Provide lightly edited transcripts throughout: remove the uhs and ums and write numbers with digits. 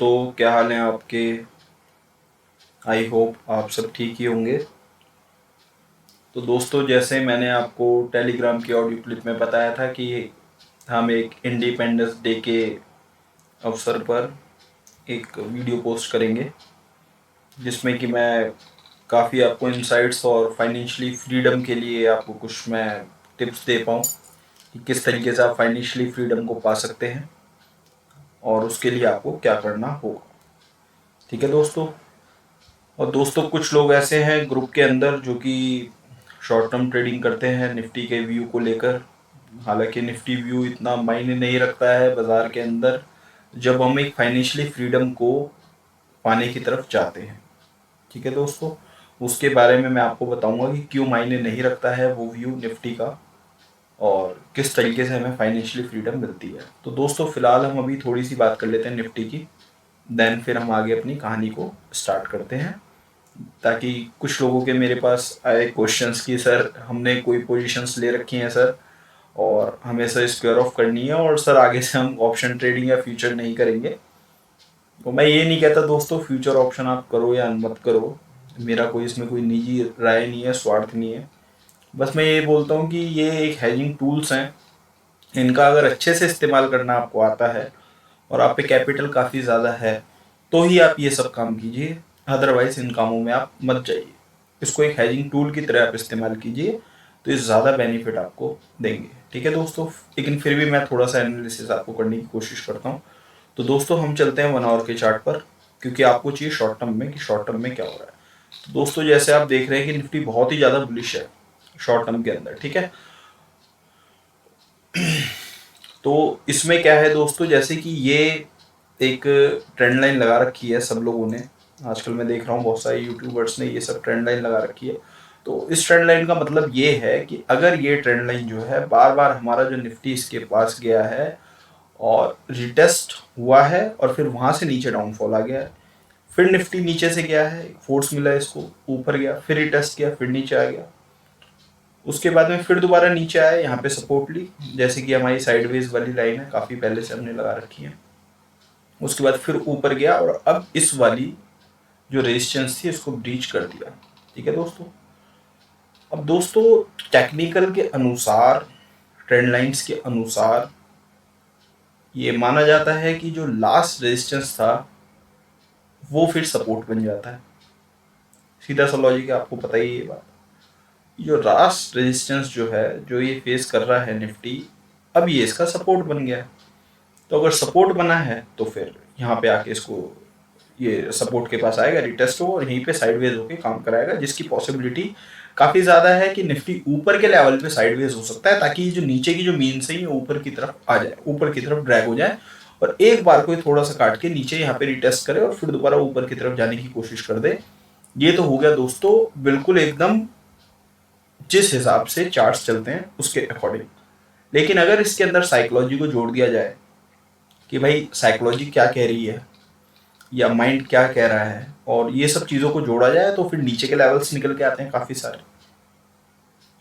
दोस्तों, क्या हाल है आपके। आई होप आप सब ठीक ही होंगे। तो दोस्तों, जैसे मैंने आपको टेलीग्राम की ऑडियो क्लिप में बताया था कि हम एक इंडिपेंडेंस डे के अवसर पर एक वीडियो पोस्ट करेंगे, जिसमें कि मैं काफ़ी आपको इंसाइट्स और फाइनेंशियली फ्रीडम के लिए आपको कुछ मैं टिप्स दे पाऊँ कि किस तरीके से आप फाइनेंशियली फ्रीडम को पा सकते हैं और उसके लिए आपको क्या करना होगा। ठीक है दोस्तों। और दोस्तों, कुछ लोग ऐसे हैं ग्रुप के अंदर जो कि शॉर्ट टर्म ट्रेडिंग करते हैं निफ्टी के व्यू को लेकर। हालांकि निफ्टी व्यू इतना मायने नहीं रखता है बाज़ार के अंदर, जब हम एक फाइनेंशियली फ्रीडम को पाने की तरफ जाते हैं। ठीक है दोस्तों, उसके बारे में मैं आपको बताऊंगा कि क्यों मायने नहीं रखता है वो व्यू निफ्टी का और किस तरीके से हमें फाइनेंशियली फ्रीडम मिलती है। तो दोस्तों, फिलहाल हम अभी थोड़ी सी बात कर लेते हैं निफ्टी की, देन फिर हम आगे अपनी कहानी को स्टार्ट करते हैं। ताकि कुछ लोगों के मेरे पास आए क्वेश्चंस कि सर, हमने कोई पोजीशंस ले रखी हैं सर, और हमें सर स्क्वायर ऑफ करनी है, और सर आगे से हम ऑप्शन ट्रेडिंग या फ्यूचर नहीं करेंगे। तो मैं ये नहीं कहता दोस्तों फ्यूचर ऑप्शन आप करो या मत करो, मेरा कोई इसमें कोई निजी राय नहीं है, स्वार्थ नहीं है। बस मैं ये बोलता हूँ कि ये एक हैजिंग टूल्स हैं, इनका अगर अच्छे से इस्तेमाल करना आपको आता है और आप पे कैपिटल काफ़ी ज़्यादा है तो ही आप ये सब काम कीजिए, अदरवाइज इन कामों में आप मत जाइए। इसको एक हैजिंग टूल की तरह आप इस्तेमाल कीजिए, तो ये ज़्यादा बेनिफिट आपको देंगे। ठीक है दोस्तों, लेकिन फिर भी मैं थोड़ा सा एनालिसिस आपको करने की कोशिश करता हूँ। तो दोस्तों, हम चलते हैं 1 आवर के चार्ट पर, क्योंकि आपको चाहिए शॉर्ट टर्म में कि शॉर्ट टर्म में क्या हो रहा है। तो दोस्तों, जैसे आप देख रहे हैं कि निफ्टी बहुत ही ज़्यादा बुलिश है शॉर्ट टर्म के अंदर। ठीक है, तो इसमें क्या है दोस्तों, जैसे कि ये एक ट्रेंड लाइन लगा रखी है सब लोगों ने। आजकल मैं देख रहा हूँ बहुत सारे यूट्यूबर्स ने ये सब ट्रेंड लाइन लगा रखी है। तो इस ट्रेंड लाइन का मतलब ये है कि अगर ये ट्रेंड लाइन जो है बार बार हमारा जो निफ्टी इसके पास गया है और रिटेस्ट हुआ है और फिर वहाँ से नीचे डाउनफॉल आ गया है, फिर निफ्टी नीचे से गया है, फोर्स मिला इसको, ऊपर गया, फिर रिटेस्ट किया, फिर नीचे आ गया, उसके बाद में फिर दोबारा नीचे आया, यहाँ पे सपोर्ट ली, जैसे कि हमारी साइडवेज वाली लाइन है, काफ़ी पहले से हमने लगा रखी है। उसके बाद फिर ऊपर गया और अब इस वाली जो रेजिस्टेंस थी इसको ब्रीच कर दिया। ठीक है दोस्तों। अब दोस्तों, टेक्निकल के अनुसार, ट्रेंड लाइंस के अनुसार ये माना जाता है कि जो लास्ट रेजिस्टेंस था वो फिर सपोर्ट बन जाता है। सीधा सा लॉजिक है, आपको पता ही है ये बात। जो लास्ट रेजिस्टेंस जो है, जो ये फेस कर रहा है निफ्टी, अब ये इसका सपोर्ट बन गया है। तो अगर सपोर्ट बना है तो फिर यहाँ पे आके इसको ये सपोर्ट के पास आएगा, रिटेस्ट होगा और यहीं पे साइडवेज होके काम कराएगा, जिसकी पॉसिबिलिटी काफ़ी ज़्यादा है कि निफ्टी ऊपर के लेवल पे साइडवेज हो सकता है, ताकि जो नीचे की जो मीन से ही ऊपर की तरफ आ जाए, ऊपर की तरफ ड्रैग हो जाए और एक बार कोई थोड़ा सा काट के नीचे यहाँ पे रिटेस्ट करे और फिर दोबारा ऊपर की तरफ जाने की कोशिश कर दे। ये तो हो गया दोस्तों बिल्कुल एकदम जिस हिसाब से चार्ट्स चलते हैं उसके अकॉर्डिंग। लेकिन अगर इसके अंदर साइकोलॉजी को जोड़ दिया जाए कि भाई साइकोलॉजी क्या कह रही है या माइंड क्या कह रहा है, और ये सब चीज़ों को जोड़ा जाए, तो फिर नीचे के लेवल्स निकल के आते हैं काफ़ी सारे।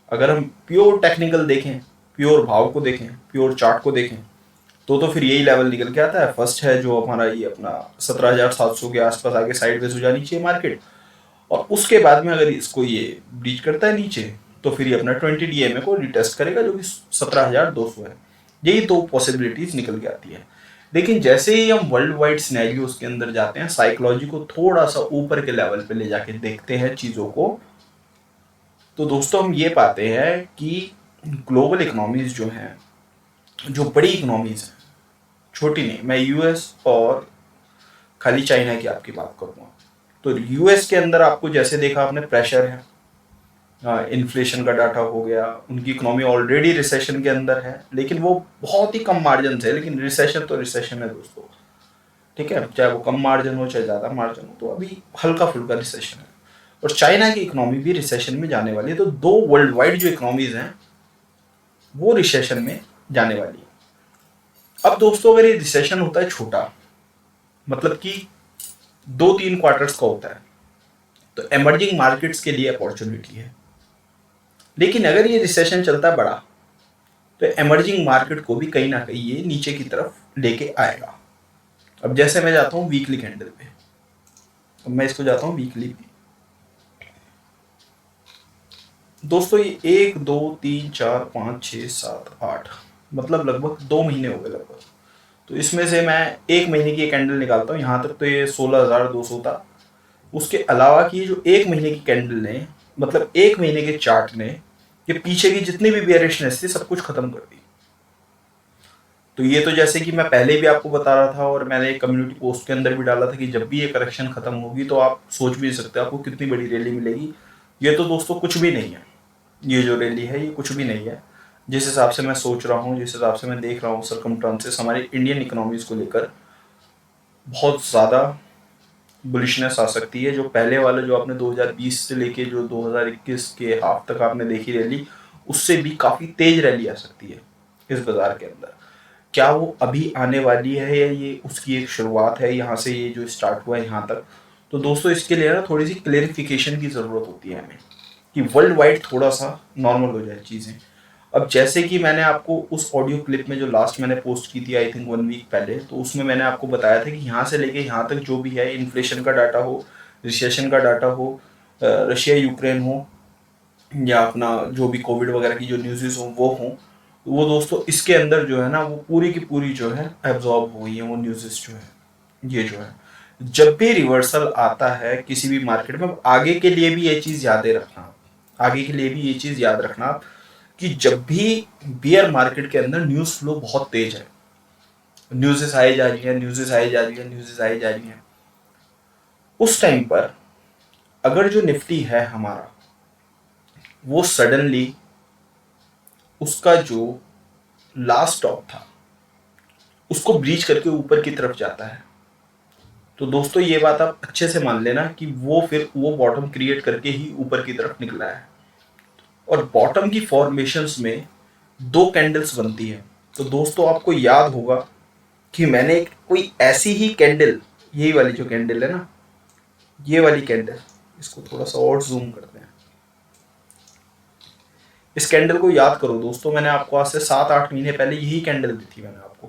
अगर हम प्योर टेक्निकल देखें, प्योर भाव को देखें, प्योर चार्ट को देखें, तो फिर यही लेवल निकल के आता है। फर्स्ट है जो हमारा ये अपना 17,700 के आसपास आगे साइडवेज हो जानी चाहिए मार्केट, और उसके बाद में अगर इसको ये ब्रीच करता है नीचे, तो फिर ये अपना 20 DMA को रिटेस्ट करेगा, जो कि 17,200 है। यही दो पॉसिबिलिटीज निकल के आती है। लेकिन जैसे ही हम वर्ल्ड वाइड सिनेरियोस के अंदर जाते हैं, साइकोलॉजी को थोड़ा सा ऊपर के लेवल पे ले जाके देखते हैं चीज़ों को, तो दोस्तों हम ये पाते हैं कि ग्लोबल इकोनॉमीज जो हैं, जो बड़ी इकोनॉमीज हैं, छोटी नहीं, मैं यूएस और खाली चाइना की आपकी बात करूँगा। तो यूएस के अंदर आपको जैसे देखा आपने प्रेशर है, इन्फ्लेशन का डाटा हो गया, उनकी इकोनॉमी ऑलरेडी रिसेशन के अंदर है, लेकिन वो बहुत ही कम मार्जिन से, लेकिन रिसेशन तो रिसेशन है दोस्तों। ठीक है, चाहे वो कम मार्जिन हो चाहे ज़्यादा मार्जिन हो, तो अभी हल्का फुल्का रिसेशन है। और चाइना की इकोनॉमी भी रिसेशन में जाने वाली है। तो दो वर्ल्ड वाइड जो इकोनॉमीज हैं वो रिसेशन में जाने वाली है। अब दोस्तों, अगर ये रिसेशन होता है छोटा, मतलब कि 2-3 क्वार्टर्स का होता है, तो एमर्जिंग मार्केट्स के लिए अपॉर्चुनिटी है। लेकिन अगर ये रिसेशन चलता है बड़ा, तो एमर्जिंग मार्केट को भी कहीं ना कहीं ये नीचे की तरफ लेके आएगा। अब जैसे मैं जाता हूँ वीकली कैंडल पे, अब मैं इसको जाता हूँ वीकली पे। दोस्तों ये 1 2 3 4 5 6 7 8 मतलब लगभग 2 महीने हो गए लगभग। तो इसमें से मैं 1 महीने की कैंडल निकालता हूँ, यहाँ तक तो ये 16,200 था। उसके अलावा की जो 1 महीने की कैंडल ने, मतलब 1 महीने के चार्ट ने, ये पीछे की जितनी भी बेयरिशनेस थी सब कुछ खत्म कर दी। तो ये तो जैसे कि मैं पहले भी आपको बता रहा था और मैंने एक कम्युनिटी पोस्ट के अंदर भी डाला था कि जब भी ये करेक्शन खत्म होगी तो आप सोच भी नहीं सकते आपको कितनी बड़ी रैली मिलेगी। ये तो दोस्तों कुछ भी नहीं है, ये जो रैली है ये कुछ भी नहीं है। जिस हिसाब से मैं सोच रहा हूँ, जिस हिसाब से मैं देख रहा हूँ सर्कमस्टांसेस हमारी इंडियन इकोनॉमीज को लेकर, बहुत ज़्यादा बुलिशनेस आ सकती है। जो पहले वाला जो आपने 2020 से लेके जो 2021 के हाफ तक आपने देखी रैली, उससे भी काफ़ी तेज रैली आ सकती है इस बाज़ार के अंदर। क्या वो अभी आने वाली है या ये उसकी एक शुरुआत है, यहाँ से ये जो स्टार्ट हुआ है यहाँ तक। तो दोस्तों इसके लिए ना थोड़ी सी क्लेरिफिकेशन की ज़रूरत होती है हमें, कि वर्ल्ड वाइड थोड़ा सा नॉर्मल हो जाए चीज़ें। अब जैसे कि मैंने आपको उस ऑडियो क्लिप में जो लास्ट मैंने पोस्ट की थी आई थिंक 1 वीक पहले, तो उसमें मैंने आपको बताया था कि यहाँ से लेके यहाँ तक जो भी है, इन्फ्लेशन का डाटा हो, रिसेशन का डाटा हो, रशिया यूक्रेन हो, या अपना जो भी कोविड वगैरह की जो न्यूज़ेस हो वो हो, वो दोस्तों इसके अंदर जो है ना वो पूरी की पूरी जो है एब्जॉर्ब हो गई है वो न्यूज़ेस जो है। ये जो है जब भी रिवर्सल आता है किसी भी मार्केट में, आगे के लिए भी ये चीज़ याद रखना, आगे के लिए भी ये चीज़ याद रखना कि जब भी बियर मार्केट के अंदर न्यूज़ फ्लो बहुत तेज है, न्यूज़ेस आई जा रही है, न्यूज़ेस आई जा रही है, न्यूज़ेस आई जा रही है, उस टाइम पर अगर जो निफ्टी है हमारा वो सडनली उसका जो लास्ट स्टॉप था उसको ब्रीच करके ऊपर की तरफ जाता है, तो दोस्तों ये बात आप अच्छे से मान लेना कि वो फिर वो बॉटम क्रिएट करके ही ऊपर की तरफ निकला है। और बॉटम की फॉर्मेशंस में 2 कैंडल्स बनती है। तो दोस्तों आपको याद होगा कि मैंने एक कोई ऐसी ही कैंडल, यही वाली जो कैंडल है ना, ये वाली कैंडल, इसको थोड़ा सा और जूम करते हैं। इस कैंडल को याद करो दोस्तों, मैंने आपको आज से 7-8 महीने पहले यही कैंडल दी थी मैंने आपको,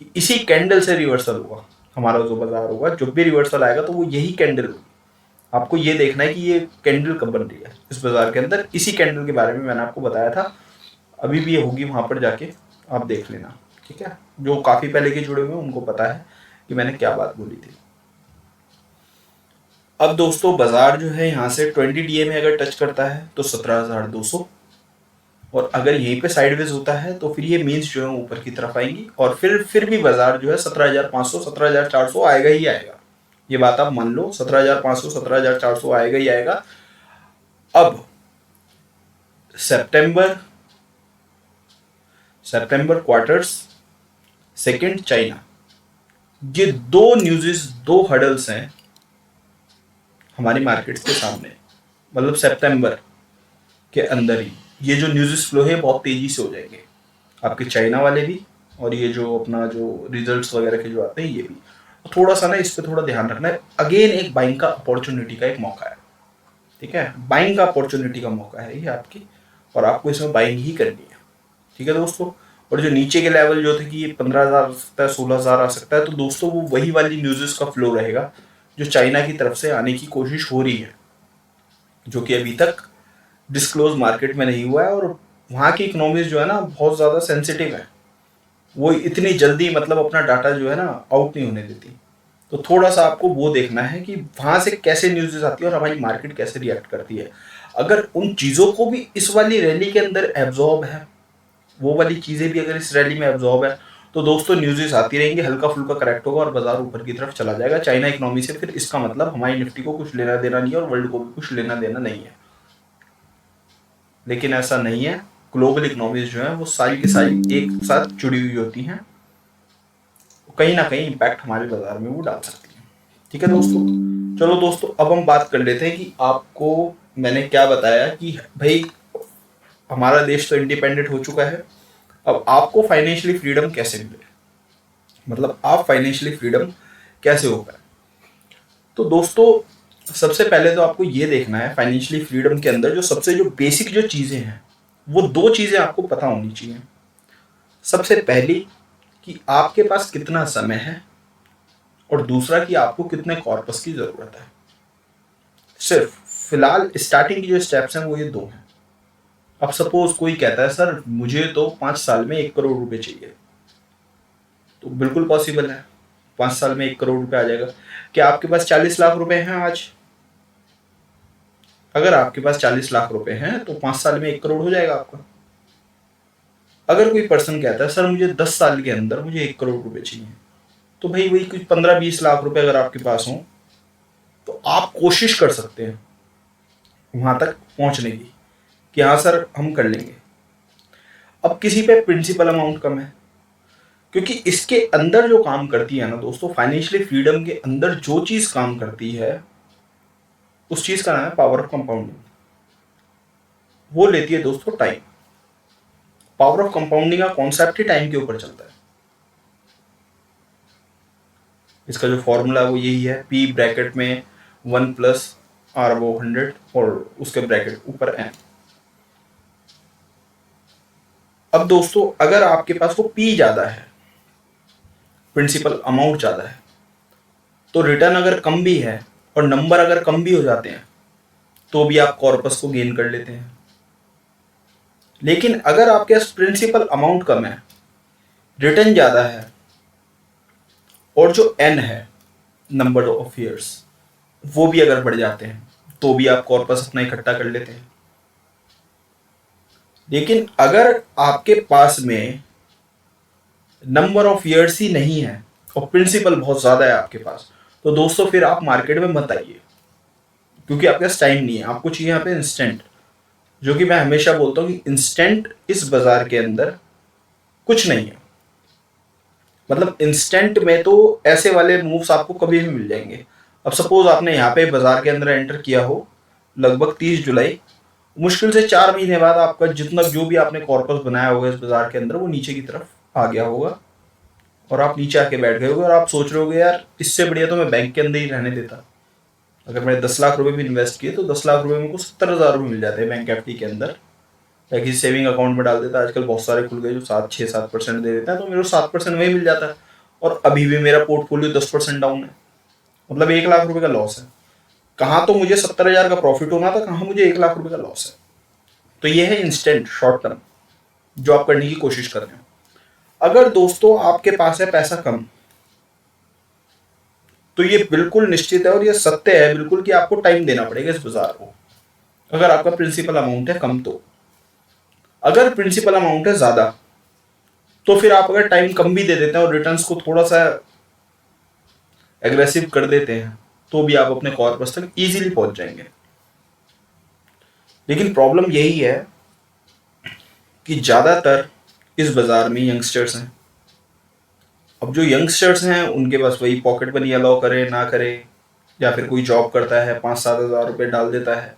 कि इसी कैंडल से रिवर्सल होगा हमारा जो बाजार होगा, जब भी रिवर्सल आएगा तो वो यही कैंडल होगी। आपको ये देखना है कि ये कैंडल कब बन रही है इस बाजार के अंदर। इसी कैंडल के बारे में मैंने आपको बताया था, अभी भी ये होगी, वहां पर जाके आप देख लेना, ठीक है। जो काफी पहले के जुड़े हुए हैं उनको पता है कि मैंने क्या बात बोली थी। अब दोस्तों बाजार जो है यहाँ से 20 DA में अगर टच करता है तो 17,200, और अगर यहीं पे साइडवेज होता है तो फिर ये मीन्स जो है ऊपर की तरफ आएंगी, और फिर भी बाजार जो है 17,500 17,400 आएगा ही आएगा। ये बात आप मान लो, 17,500 17,400 आएगा ही आएगा। अब सितंबर क्वार्टर्स, सेकंड चाइना, ये 2 न्यूज़ेस, 2 हर्डल्स हैं हमारी मार्केट्स के सामने। मतलब सितंबर के अंदर ही ये जो न्यूज़ेस फ्लो है बहुत तेजी से हो जाएंगे, आपके चाइना वाले भी, और ये जो अपना जो रिजल्ट्स वगैरह के जो आते हैं ये भी। तो थोड़ा सा ना इस पर थोड़ा ध्यान रखना है। अगेन एक बाइंग का अपॉर्चुनिटी का एक मौका है, ठीक है, बाइंग का अपॉर्चुनिटी का मौका है ये आपकी, और आपको इसमें बाइंग ही करनी है, ठीक है दोस्तों। और जो नीचे के लेवल जो थे कि ये 15,000 आ सकता है, 16,000 आ सकता है, तो दोस्तों वो वही वाली न्यूज़ेस का फ्लो रहेगा जो चाइना की तरफ से आने की कोशिश हो रही है, जो कि अभी तक डिस्क्लोज मार्केट में नहीं हुआ है। और वहाँ की इकोनॉमीज जो है ना बहुत ज़्यादा सेंसिटिव है, वो इतनी जल्दी मतलब अपना डाटा जो है ना आउट नहीं होने देती। तो थोड़ा सा आपको वो देखना है कि वहाँ से कैसे न्यूज़ आती है और हमारी मार्केट कैसे रिएक्ट करती है। अगर उन चीज़ों को भी इस वाली रैली के अंदर एब्जॉर्ब है, वो वाली चीज़ें भी अगर इस रैली में एब्जॉर्ब है, तो दोस्तों न्यूज़ आती रहेंगी, हल्का फुल्का करेक्ट होगा और बाजार ऊपर की तरफ चला जाएगा चाइना इकोनॉमी से। फिर इसका मतलब हमारी निफ्टी को कुछ लेना देना नहीं है और वर्ल्ड को भी कुछ लेना देना नहीं है। लेकिन ऐसा नहीं है, ग्लोबल इकोनॉमीज जो है वो सारी की सारी एक साथ जुड़ी हुई होती हैं, कहीं ना कहीं इम्पैक्ट हमारे बाजार में वो डाल सकती है, ठीक है दोस्तों। चलो दोस्तों अब हम बात कर लेते हैं कि आपको मैंने क्या बताया कि भाई हमारा देश तो इंडिपेंडेंट हो चुका है, अब आपको फाइनेंशियली फ्रीडम कैसे मिले, मतलब आप फाइनेंशियली फ्रीडम कैसे हो पाए। तो दोस्तों सबसे पहले तो आपको ये देखना है फाइनेंशियली फ्रीडम के अंदर जो सबसे जो बेसिक जो चीज़ें हैं वो 2 चीज़ें आपको पता होनी चाहिए। सबसे पहली कि आपके पास कितना समय है, और दूसरा कि आपको कितने कॉर्पस की जरूरत है। सिर्फ फिलहाल स्टार्टिंग की जो स्टेप्स हैं वो ये दो हैं। अब सपोज कोई कहता है सर मुझे तो 5 साल में 1 करोड़ रुपए चाहिए, तो बिल्कुल पॉसिबल है, 5 साल में 1 करोड़ रुपए आ जाएगा। क्या आपके पास 40 लाख रुपए हैं आज? अगर आपके पास 40 लाख रुपए हैं तो 5 साल में 1 करोड़ हो जाएगा आपका। अगर कोई पर्सन कहता है सर मुझे 10 साल के अंदर मुझे 1 करोड़ रुपए चाहिए, तो भाई वही कुछ 15-20 लाख रुपए अगर आपके पास हो तो आप कोशिश कर सकते हैं वहां तक पहुंचने की कि हाँ सर हम कर लेंगे। अब किसी पे प्रिंसिपल अमाउंट कम है, क्योंकि इसके अंदर जो काम करती है ना दोस्तों, फाइनेंशियली फ्रीडम के अंदर जो चीज काम करती है उस चीज का नाम है पावर ऑफ कंपाउंडिंग। वो लेती है दोस्तों टाइम। पावर ऑफ कंपाउंडिंग का कॉन्सेप्ट ही टाइम के ऊपर चलता है। इसका जो फॉर्मूला है वो यही है, पी ब्रैकेट में 1 प्लस आर वो 100 और उसके ब्रैकेट ऊपर एन। अब दोस्तों अगर आपके पास वो पी ज्यादा है, प्रिंसिपल अमाउंट ज्यादा है, तो रिटर्न अगर कम भी है और नंबर अगर कम भी हो जाते हैं तो भी आप कॉर्पस को गेन कर लेते हैं। लेकिन अगर आपके पास प्रिंसिपल अमाउंट कम है, रिटर्न ज्यादा है और जो एन है नंबर ऑफ ईयर्स वो भी अगर बढ़ जाते हैं तो भी आप कॉर्पस अपना इकट्ठा कर लेते हैं। लेकिन अगर आपके पास में नंबर ऑफ ईयर्स ही नहीं है और प्रिंसिपल बहुत ज्यादा है आपके पास, तो दोस्तों फिर आप मार्केट में मत आइए, क्योंकि आपके पास टाइम नहीं है। आपको चाहिए यहाँ पे इंस्टेंट, जो कि मैं हमेशा बोलता हूँ कि इंस्टेंट इस बाजार के अंदर कुछ नहीं है। मतलब इंस्टेंट में तो ऐसे वाले मूव्स आपको कभी भी मिल जाएंगे। अब सपोज आपने यहाँ पे बाजार के अंदर एंटर किया हो लगभग 30 जुलाई, मुश्किल से 4 महीने बाद आपका जितना जो भी आपने कॉर्पस बनाया होगा इस बाजार के अंदर वो नीचे की तरफ आ गया होगा और आप नीचे आके बैठ गए होगे और आप सोच रहे होगे यार इससे बढ़िया तो मैं बैंक के अंदर ही रहने देता। अगर मैंने 10 लाख रुपए भी इन्वेस्ट किए तो 10 लाख रुपए मेरे को 70,000 रुपये मिल जाते हैं बैंक एफडी के अंदर, या किसी सेविंग अकाउंट में डाल देता। आजकल बहुत सारे खुल गए जो 7-6-7% दे देते हैं, तो मेरे को 7% वही मिल जाता है और अभी भी मेरा पोर्टफोलियो 10% डाउन है। मतलब 1 लाख रुपए का लॉस है। कहाँ तो मुझे 70,000 का प्रॉफिट होना था, कहाँ मुझे 1 लाख रुपए का लॉस है। तो ये है इंस्टेंट शॉर्ट टर्म जो आप करने की कोशिश कर रहे हो। अगर दोस्तों आपके पास है पैसा कम, तो ये बिल्कुल निश्चित है और ये सत्य है बिल्कुल कि आपको टाइम देना पड़ेगा इस बाजार को, अगर आपका प्रिंसिपल अमाउंट है कम तो। अगर प्रिंसिपल अमाउंट है ज्यादा तो फिर आप अगर टाइम कम भी दे देते हैं और रिटर्न्स को थोड़ा सा एग्रेसिव कर देते हैं तो भी आप अपने कॉर्पस तक इजीली पहुंच जाएंगे। लेकिन प्रॉब्लम यही है कि ज्यादातर इस बाजार में यंगस्टर्स हैं। अब जो यंगस्टर्स हैं उनके पास वही पॉकेट मनी अलाउ करे ना करे, या फिर कोई जॉब करता है 5-7 हज़ार रुपये डाल देता है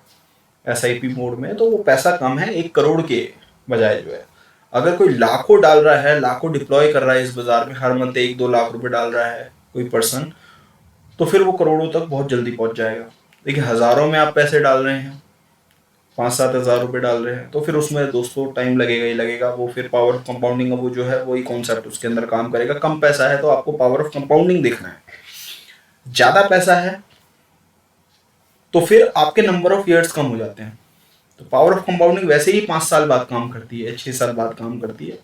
SIP मोड में, तो वो पैसा कम है 1 करोड़ के बजाय जो है। अगर कोई लाखों डाल रहा है, लाखों डिप्लॉय कर रहा है इस बाजार में, हर मंथ 1-2 लाख रुपए डाल रहा है कोई पर्सन, तो फिर वो करोड़ों तक बहुत जल्दी पहुंच जाएगा। देखिए हजारों में आप पैसे डाल रहे हैं, 5-7 हज़ार रुपये डाल रहे हैं, तो फिर उसमें दोस्तों टाइम लगेगा ही लगेगा। वो फिर पावर ऑफ कंपाउंडिंग का वो जो है वही कॉन्सेप्ट उसके अंदर काम करेगा। कम पैसा है तो आपको पावर ऑफ कंपाउंडिंग देखना है, ज्यादा पैसा है तो फिर आपके नंबर ऑफ ईयर्स कम हो जाते हैं। तो पावर ऑफ कंपाउंडिंग वैसे ही 5 साल बाद काम करती है, 6 साल बाद काम करती है।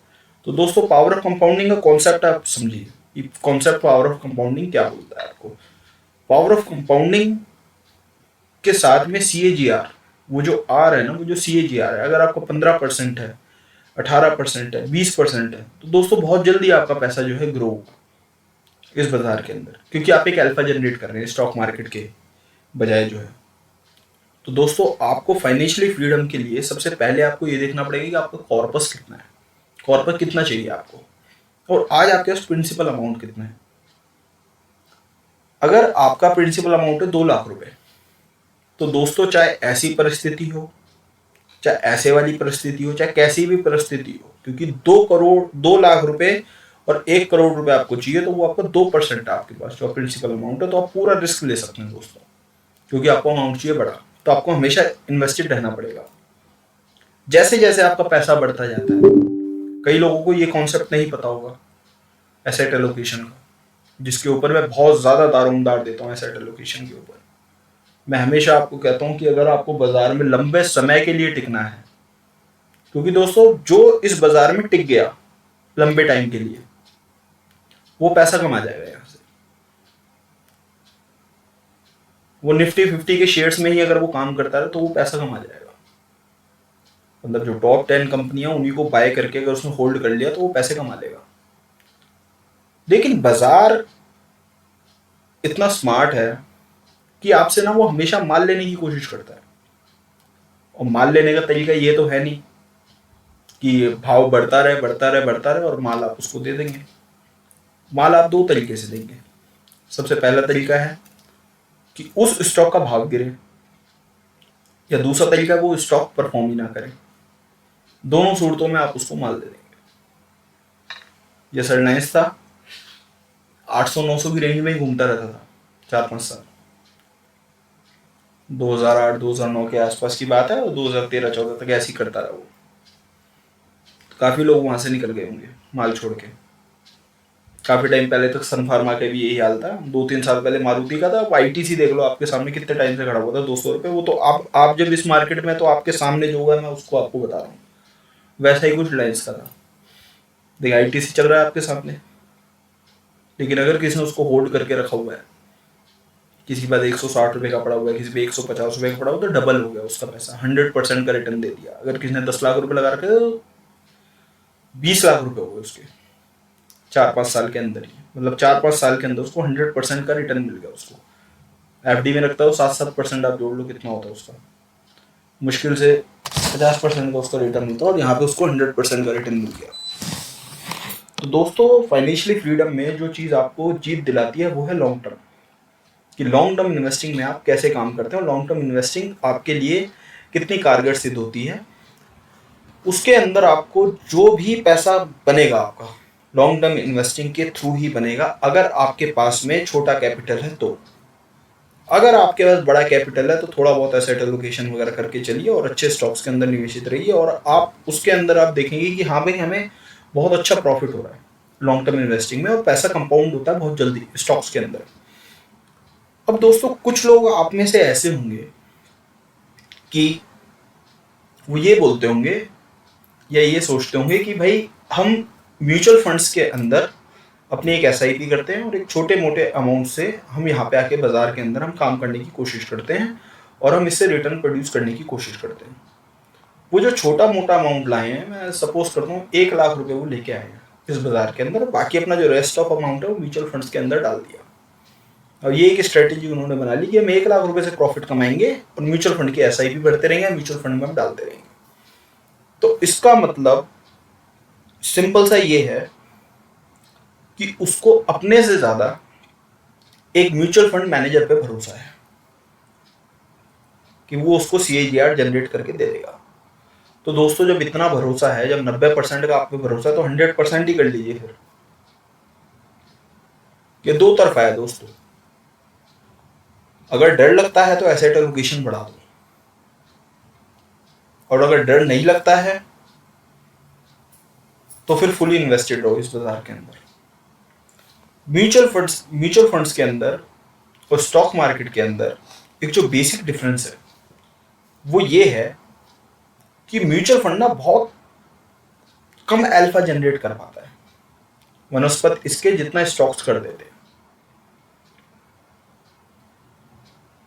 तो दोस्तों पावर ऑफ कंपाउंडिंग का कॉन्सेप्ट आप समझिए, कॉन्सेप्ट पावर ऑफ कंपाउंडिंग क्या बोलता है आपको। पावर ऑफ कंपाउंडिंग के साथ में CAGR, वो जो आर है ना, वो जो CAGR है, अगर आपको 15% है, 18% है, 20% है, तो दोस्तों बहुत जल्दी आपका पैसा जो है ग्रो होगा इस बाजार के अंदर, क्योंकि आप एक अल्फा जनरेट कर रहे हैं स्टॉक मार्केट के बजाय जो है। तो दोस्तों आपको फाइनेंशियली फ्रीडम के लिए सबसे पहले आपको ये देखना पड़ेगा कि आपका कॉर्पस कितना है, कॉर्पस कितना चाहिए आपको, और आज आपके पास प्रिंसिपल अमाउंट कितना है। अगर आपका प्रिंसिपल अमाउंट है 2 लाख रुपए, तो दोस्तों चाहे ऐसी परिस्थिति हो, चाहे ऐसे वाली परिस्थिति हो, चाहे कैसी भी परिस्थिति हो, क्योंकि 2 लाख रुपए और 1 करोड़ रुपए आपको चाहिए, तो वो आपका 2% आपके पास जो प्रिंसिपल अमाउंट है, तो आप पूरा रिस्क ले सकते हैं दोस्तों, क्योंकि आपको अमाउंट चाहिए बड़ा, तो आपको हमेशा इन्वेस्टेड रहना पड़ेगा। जैसे जैसे आपका पैसा बढ़ता जाता है, कई लोगों को ये कॉन्सेप्ट नहीं पता होगा एसेट एलोकेशन का, जिसके ऊपर मैं बहुत ज़्यादा दारोमदार देता हूँ एसेट एलोकेशन के ऊपर। मैं हमेशा आपको कहता हूँ कि अगर आपको बाजार में लंबे समय के लिए टिकना है, क्योंकि दोस्तों जो इस बाजार में टिक गया लंबे टाइम के लिए वो पैसा कमा जाएगा यहाँ से। वो निफ्टी 50 के शेयर्स में ही अगर वो काम करता है तो वो पैसा कमा जाएगा। मतलब जो टॉप 10 कंपनियां उन्हीं को बाय करके अगर उसने होल्ड कर लिया तो वो पैसे कमा लेगा। लेकिन बाजार इतना स्मार्ट है कि आपसे ना वो हमेशा माल लेने की कोशिश करता है। और माल लेने का तरीका ये तो है नहीं कि भाव बढ़ता रहे बढ़ता रहे बढ़ता रहे और माल आप उसको दे देंगे। माल आप दो तरीके से देंगे। सबसे पहला तरीका है कि उस स्टॉक का भाव गिरे, या दूसरा तरीका वो स्टॉक परफॉर्म ही ना करे। दोनों सूरतों में आप उसको माल दे देंगे। जैसा रिलायंस था 800-900 की रेंज में ही घूमता रहता था 4-5 साल। 2008-2009 के आसपास की बात है और 2013-14 तक ऐसे ही करता रहा वो। काफी लोग वहां से निकल गए होंगे माल छोड़ के। काफी टाइम पहले तक सन फार्मा का भी यही हाल था। 2-3 साल पहले मारुति का था। अब आईटीसी देख लो आपके सामने कितने टाइम से खड़ा हुआ था, 200 रुपये। वो तो आप जब इस मार्केट में तो आपके सामने जो होगा मैं उसको आपको बता रहा हूँ। वैसा ही कुछ रिलायंस का था। देखिए आईटीसी चल रहा है आपके सामने, लेकिन अगर किसी ने उसको होल्ड करके रखा हुआ है, किसी के पास 160 रुपये का पड़ा हुआ है, किसी पे 150 रुपये का पड़ा हुआ, तो डबल हो गया उसका पैसा। 100% का रिटर्न दे दिया। अगर किसी ने 10 लाख रुपये लगा रखे तो 20 लाख रुपये हो गए उसके 4-5 साल के अंदर ही। मतलब 4-5 साल के अंदर उसको 100% का रिटर्न मिल गया। उसको एफडी में रखता हो 7-7% आप जोड़ लो कितना होता है उसका, मुश्किल से 50% का उसका रिटर्न होता है, और यहाँ पे उसको 100% का रिटर्न मिल गया। तो दोस्तों फाइनेंशियली फ्रीडम में जो चीज़ आपको जीत दिलाती है वो है लॉन्ग टर्म। कि लॉन्ग टर्म इन्वेस्टिंग में आप कैसे काम करते हैं और लॉन्ग टर्म इन्वेस्टिंग आपके लिए कितनी कारगर सिद्ध होती है। उसके अंदर आपको जो भी पैसा बनेगा आपका लॉन्ग टर्म इन्वेस्टिंग के थ्रू ही बनेगा, अगर आपके पास में छोटा कैपिटल है तो। अगर आपके पास बड़ा कैपिटल है तो थोड़ा बहुत एसेट एलोकेशन वगैरह करके चलिए और अच्छे स्टॉक्स के अंदर निवेशित रहिए, और आप उसके अंदर आप देखेंगे कि हाँ भाई हमें बहुत अच्छा प्रॉफिट हो रहा है लॉन्ग टर्म इन्वेस्टिंग में, और पैसा कंपाउंड होता है बहुत जल्दी स्टॉक्स के अंदर। अब दोस्तों कुछ लोग आप में से ऐसे होंगे कि वो ये बोलते होंगे या ये सोचते होंगे कि भाई हम म्यूचुअल फंड्स के अंदर अपनी एक एसआईपी करते हैं और एक छोटे मोटे अमाउंट से हम यहाँ पे आके बाजार के अंदर हम काम करने की कोशिश करते हैं और हम इससे रिटर्न प्रोड्यूस करने की कोशिश करते हैं। वो जो छोटा मोटा अमाउंट लाए हैं, मैं सपोज करता हूँ 1 लाख रुपए वो लेके आए हैं इस बाजार के अंदर, बाकी अपना जो रेस्ट ऑफ अमाउंट है वो म्यूचुअल फंड्स के अंदर डाल दिया। और ये एक स्ट्रेटेजी उन्होंने बना ली कि हम 1 लाख रुपए से प्रॉफिट कमाएंगे और म्यूचुअल फंड की एसआईपी बढ़ते रहेंगे, म्यूचुअल फंड में हम डालते रहेंगे। तो इसका मतलब सिंपल सा ये है कि उसको अपने से ज्यादा एक म्यूचुअल फंड मैनेजर पे भरोसा है कि वो उसको सीएजीआर जनरेट करके दे देगा। तो दोस्तों जब इतना भरोसा है, जब 90% का आप पे भरोसा है, तो 100% ही कर लीजिए फिर। ये दो तरफा है दोस्तों। अगर डर लगता है तो एसेट एलोकेशन बढ़ा दो, और अगर डर नहीं लगता है तो फिर फुली इन्वेस्टेड रहो इस बाजार के अंदर। म्यूचुअल फंड्स के अंदर और स्टॉक मार्केट के अंदर एक जो बेसिक डिफरेंस है वो ये है कि म्यूचुअल फंड ना बहुत कम अल्फा जनरेट कर पाता है वनस्पत इसके जितना स्टॉक्स कर देते हैं।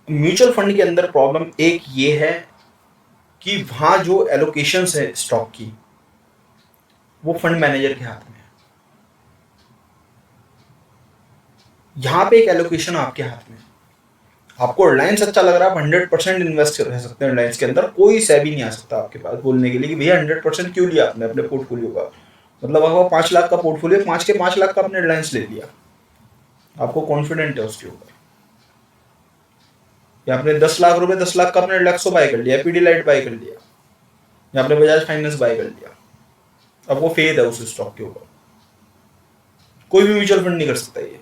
म्यूचुअल फंड के अंदर प्रॉब्लम एक ये है कि वहां जो एलोकेशंस है स्टॉक की वो फंड मैनेजर के हाथ में है। यहां पे एक एलोकेशन आपके हाथ में है। आपको रिलायंस अच्छा लग रहा है, आप 100% इन्वेस्ट रह सकते हैं रिलायंस के अंदर, कोई सेबी नहीं आ सकता आपके पास बोलने के लिए कि भैया 100% क्यों लिया आपने अपने पोर्टफोलियो का। मतलब आपका 5 लाख का पोर्टफोलियो, 5 के 5 लाख का आपने रिलायंस ले लिया, आपको कॉन्फिडेंट है उसके ऊपर। या आपने 10 लाख रुपए 10 लाख का आपने रिलैक्सो बाय कर लिया, पीडीलाइट बाय कर लिया, या आपने बजाज फाइनेंस बाय कर लिया, अब वो फेद है उस स्टॉक के ऊपर। कोई भी म्यूचुअल फंड नहीं कर सकता ये।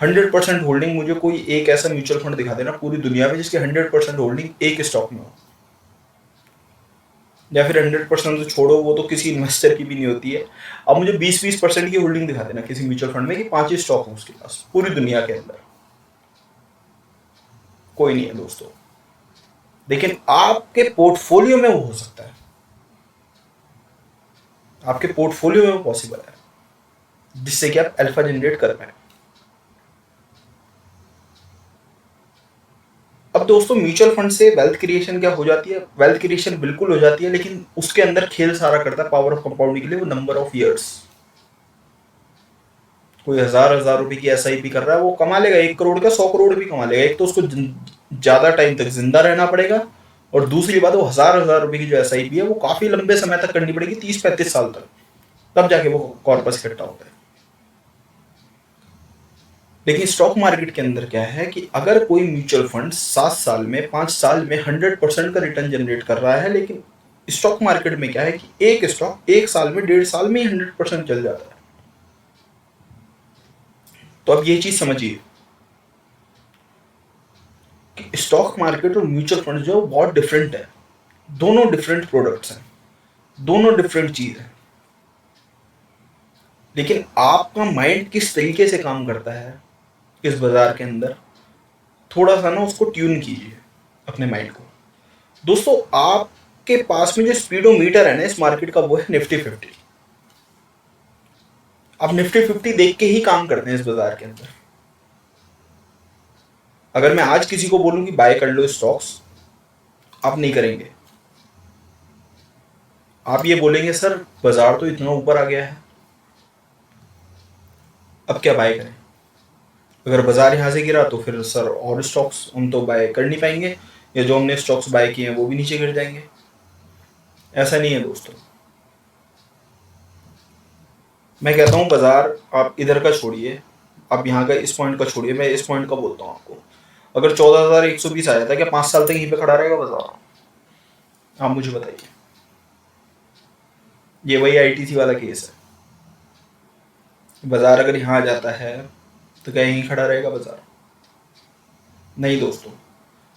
100% होल्डिंग, मुझे कोई एक ऐसा म्यूचुअल फंड दिखा देना पूरी दुनिया में जिसकी 100% होल्डिंग एक स्टॉक में हो। या फिर 100% तो छोड़ो, वो तो किसी इन्वेस्टर की भी नहीं होती है। अब मुझे 20-20% की होल्डिंग दिखा देना किसी म्यूचुअल फंड में कि 5 ही स्टॉक हो उसके पास पूरी दुनिया के अंदर, कोई नहीं है दोस्तों। लेकिन आपके पोर्टफोलियो में वो हो सकता है, आपके पोर्टफोलियो में वो पॉसिबल है, जिससे कि आप अल्फा जनरेट कर पाए। अब दोस्तों म्यूचुअल फंड से वेल्थ क्रिएशन क्या हो जाती है? वेल्थ क्रिएशन बिल्कुल हो जाती है, लेकिन उसके अंदर खेल सारा करता है पावर ऑफ कंपाउंडिंग के लिए वो नंबर ऑफ ईयर्स। कोई हजार हजार रुपए की एसआईपी कर रहा है, वो कमा लेगा 1 करोड़ का, 100 करोड़ भी कमा लेगा। एक तो उसको ज्यादा टाइम तक जिंदा रहना पड़ेगा, और दूसरी बात वो हजार हजार रुपए की जो एसआईपी है वो काफी लंबे समय तक करनी पड़ेगी, 30-35 साल तक, तब जाके वो कॉर्पस इकट्ठा होता है। लेकिन स्टॉक मार्केट के अंदर क्या है कि अगर कोई म्यूचुअल फंड 7 साल में 5 साल में 100% का रिटर्न जनरेट कर रहा है, लेकिन स्टॉक मार्केट में क्या है कि एक स्टॉक 1 साल में 1.5 साल में ही 100% चल जाता है। तो अब ये चीज समझिए कि स्टॉक मार्केट और म्यूचुअल फंड जो बहुत डिफरेंट है, दोनों डिफरेंट प्रोडक्ट्स हैं, दोनों डिफरेंट चीज है। लेकिन आपका माइंड किस तरीके से काम करता है इस बाजार के अंदर, थोड़ा सा ना उसको ट्यून कीजिए अपने माइंड को। दोस्तों आपके पास में जो स्पीडोमीटर है ना इस मार्केट का, वो है निफ्टी 50। आप निफ्टी 50 देख के ही काम करते हैं इस बाजार के अंदर। अगर मैं आज किसी को बोलूं कि बाय कर लो स्टॉक्स, आप नहीं करेंगे। आप ये बोलेंगे सर बाजार तो इतना ऊपर आ गया है, अब क्या बाय करें? अगर बाजार यहां से गिरा तो फिर सर और स्टॉक्स हम तो बाय कर नहीं पाएंगे, या जो हमने स्टॉक्स बाय किए हैं वो भी नीचे गिर जाएंगे। ऐसा नहीं है दोस्तों। मैं कहता हूं बाजार आप इधर का छोड़िए, आप यहाँ का इस पॉइंट का छोड़िए, मैं इस पॉइंट का बोलता हूँ आपको। अगर 14,120 आ जाता है, क्या 5 साल तक यहीं पे खड़ा रहेगा बाजार? आप मुझे बताइए। ये वही आईटीसी वाला केस है, बाजार अगर यहाँ आ जाता है तो क्या यहीं खड़ा रहेगा बाजार? नहीं दोस्तों।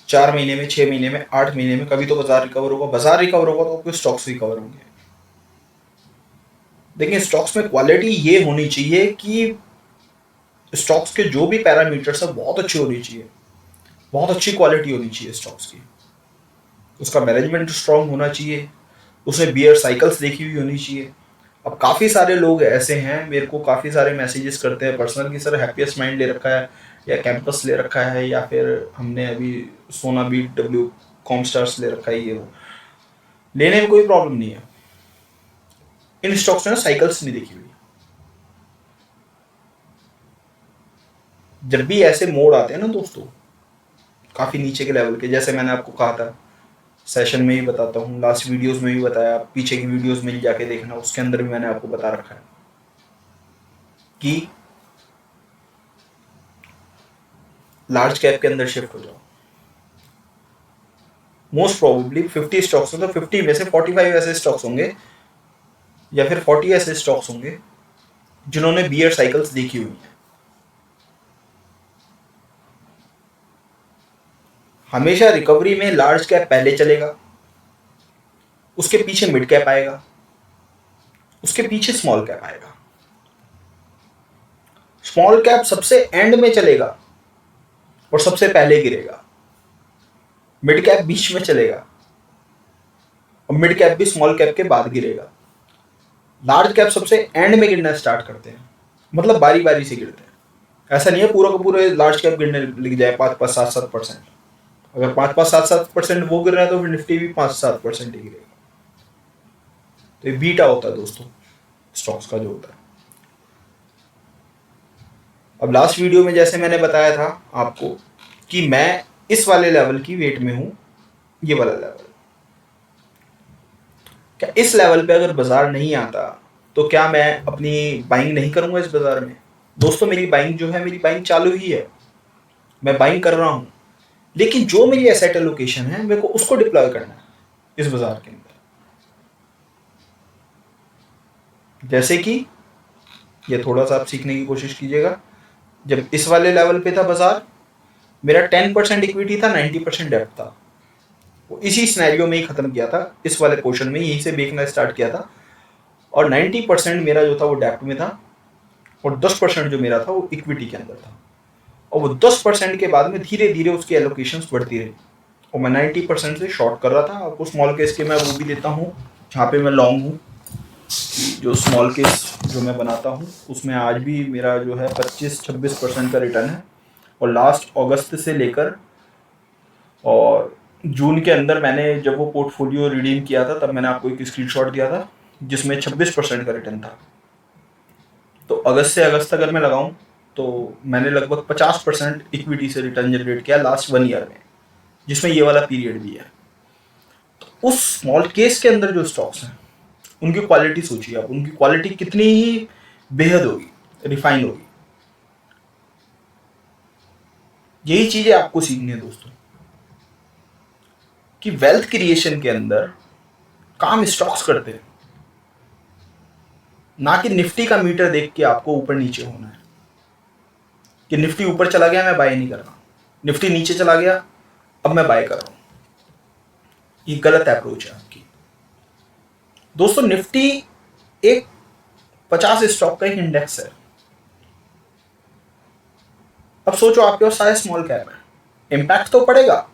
4 महीने में, 6 महीने में, 8 महीने में कभी तो बाजार रिकवर होगा। बाजार रिकवर होगा तो आपके स्टॉक्स रिकवर होंगे। देखिए स्टॉक्स में क्वालिटी ये होनी चाहिए कि स्टॉक्स के जो भी पैरामीटर्स है बहुत अच्छी होनी चाहिए, बहुत अच्छी क्वालिटी होनी चाहिए स्टॉक्स की। उसका मैनेजमेंट स्ट्रांग होना चाहिए, उसने बियर साइकिल्स देखी हुई होनी चाहिए। अब काफ़ी सारे लोग ऐसे हैं, मेरे को काफ़ी सारे मैसेजेस करते हैं पर्सनल कि सर हैप्पीएस्ट माइंड ले रखा है, या कैंपस ले रखा है, या फिर हमने अभी सोना BW कॉमस्टार्स ले रखा है। ये वो लेने में कोई प्रॉब्लम नहीं है, इन स्टॉक्स में ना साइकिल्स नहीं देखी हुई। जब भी ऐसे मोड़ आते हैं ना दोस्तों, काफ़ी नीचे के लेवल के, जैसे मैंने आपको कहा था सेशन में ही बताता हूँ, लास्ट वीडियोस में भी बताया, पीछे की वीडियोस में जाके देखना, उसके अंदर भी मैंने आपको बता रखा है कि लार्ज कैप के अंदर शिफ्ट हो जाओ। मोस्ट प्रोबेबली 50 स्टॉक्स हैं तो 50 में से 45 ऐसे स्टॉक्स होंगे, या फिर 40 ऐसे स्टॉक्स होंगे जिन्होंने बियर साइकिल्स देखी हुई है। हमेशा रिकवरी में लार्ज कैप पहले चलेगा, उसके पीछे मिड कैप आएगा, उसके पीछे स्मॉल कैप आएगा। स्मॉल कैप सबसे एंड में चलेगा और सबसे पहले गिरेगा। मिड कैप बीच में चलेगा और मिड कैप भी स्मॉल कैप के बाद गिरेगा। लार्ज कैप सबसे एंड में गिरना स्टार्ट करते हैं, मतलब बारी बारी से गिरते हैं। ऐसा नहीं है पूरा का पूरा लार्ज कैप गिरने लग जाए 5-5, 7-7%। अगर 5-5, 7-7% वो गिर रहा है तो फिर निफ्टी भी 5-7% ही गिरेगा। तो ये बीटा होता है दोस्तों स्टॉक्स का जो होता है। अब लास्ट वीडियो में जैसे मैंने बताया था आपको कि मैं इस वाले लेवल की वेट में हूं, ये वाला लेवल, क्या इस लेवल पे अगर बाजार नहीं आता तो क्या मैं अपनी बाइंग नहीं करूंगा इस बाजार में? दोस्तों मेरी बाइंग जो है, मेरी बाइंग चालू ही है, मैं बाइंग कर रहा हूं। लेकिन जो मेरी एसेट एलोकेशन है मेरे को उसको डिप्लॉय करना है इस बाजार के अंदर। जैसे कि ये थोड़ा सा आप सीखने की कोशिश कीजिएगा। जब इस वाले लेवल पे था बाजार, मेरा 10% इक्विटी था, 90% डेप्थ था। वो इसी सिनेरियो में ही खत्म किया था, इस वाले पोर्शन में यहीं से बेचना स्टार्ट किया था। और 90% मेरा जो था वो डेप्ट में था, और 10% जो मेरा था वो इक्विटी के अंदर था। और वो 10% के बाद में धीरे धीरे उसकी एलोकेशंस बढ़ती रही, और मैं 90% से शॉर्ट कर रहा था। आपको स्मॉल केस के मैं वो भी देता हूँ जहाँ पे मैं लॉन्ग हूँ। जो स्मॉल केस जो मैं बनाता हूँ उसमें आज भी मेरा जो है 25-26% का रिटर्न है। और लास्ट अगस्त से लेकर और जून के अंदर मैंने जब वो पोर्टफोलियो रिडीम किया था तब मैंने आपको एक स्क्रीनशॉट दिया था जिसमें 26% का रिटर्न था। तो अगस्त से अगस्त अगर मैं लगाऊं तो मैंने लगभग 50% इक्विटी से रिटर्न जनरेट किया लास्ट 1 ईयर में, जिसमें ये वाला पीरियड भी है। तो उस स्मॉल केस के अंदर जो स्टॉक्स हैं उनकी क्वालिटी सोचिए आप, उनकी क्वालिटी कितनी ही बेहद होगी, रिफाइन होगी। यही चीजें आपको सीखनी है दोस्तों, कि वेल्थ क्रिएशन के अंदर काम स्टॉक्स करते हैं, ना कि निफ्टी का मीटर देख के आपको ऊपर नीचे होना है कि निफ्टी ऊपर चला गया मैं बाय नहीं कर रहा, निफ्टी नीचे चला गया अब मैं बाय कर रहा हूं। ये गलत अप्रोच है आपकी दोस्तों। निफ्टी एक 50 स्टॉक का एक इंडेक्स है। अब सोचो आपके पास सारे स्मॉल कैप है, इंपैक्ट तो पड़ेगा,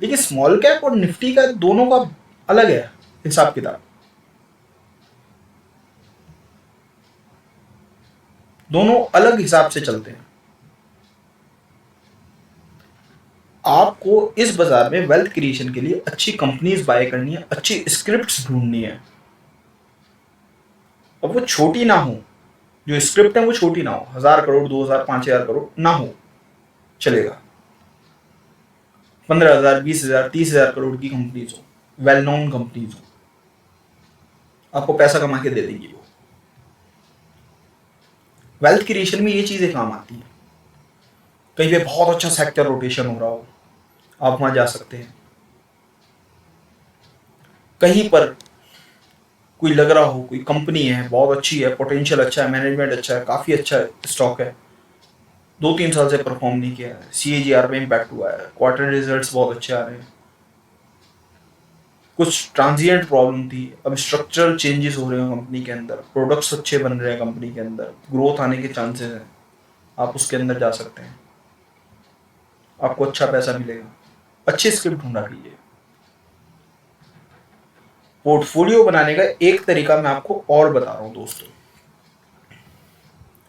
लेकिन स्मॉल कैप और निफ्टी का दोनों का अलग है हिसाब किताब। दोनों अलग हिसाब से चलते हैं। आपको इस बाजार में वेल्थ क्रिएशन के लिए अच्छी कंपनीज बाय करनी है, अच्छी स्क्रिप्ट्स ढूंढनी है। अब वो छोटी ना हो, जो स्क्रिप्ट है वो छोटी ना हो, 1000 करोड़ 2000 5000 करोड़ ना हो, चलेगा। 15,000 20,000 30,000 करोड़ की कंपनीज हो, वेल नोन कंपनीज हो, आपको पैसा कमा के दे देंगी वो। वेल्थ क्रिएशन में ये चीजें काम आती हैं। कहीं पे बहुत अच्छा सेक्टर रोटेशन हो रहा हो, आप वहां जा सकते हैं। कहीं पर कोई लग रहा हो, कोई कंपनी है बहुत अच्छी है, पोटेंशियल अच्छा है, मैनेजमेंट अच्छा है, काफी अच्छा स्टॉक है, 2-3 साल से परफॉर्म नहीं किया है, CAGR में इम्पैक्ट हुआ है, क्वार्टर रिजल्ट्स बहुत अच्छे आ रहे हैं, कुछ ट्रांजिएंट प्रॉब्लम थी, अब स्ट्रक्चरल चेंजेस हो रहे हैं कंपनी के अंदर, प्रोडक्ट्स अच्छे बन रहे हैं कंपनी के अंदर, ग्रोथ आने के चांसेस हैं, आप उसके अंदर जा सकते हैं, आपको अच्छा पैसा मिलेगा। अच्छी स्क्रिप्ट ढूंढा कीजिए। पोर्टफोलियो बनाने का एक तरीका मैं आपको और बता रहा हूं दोस्तों,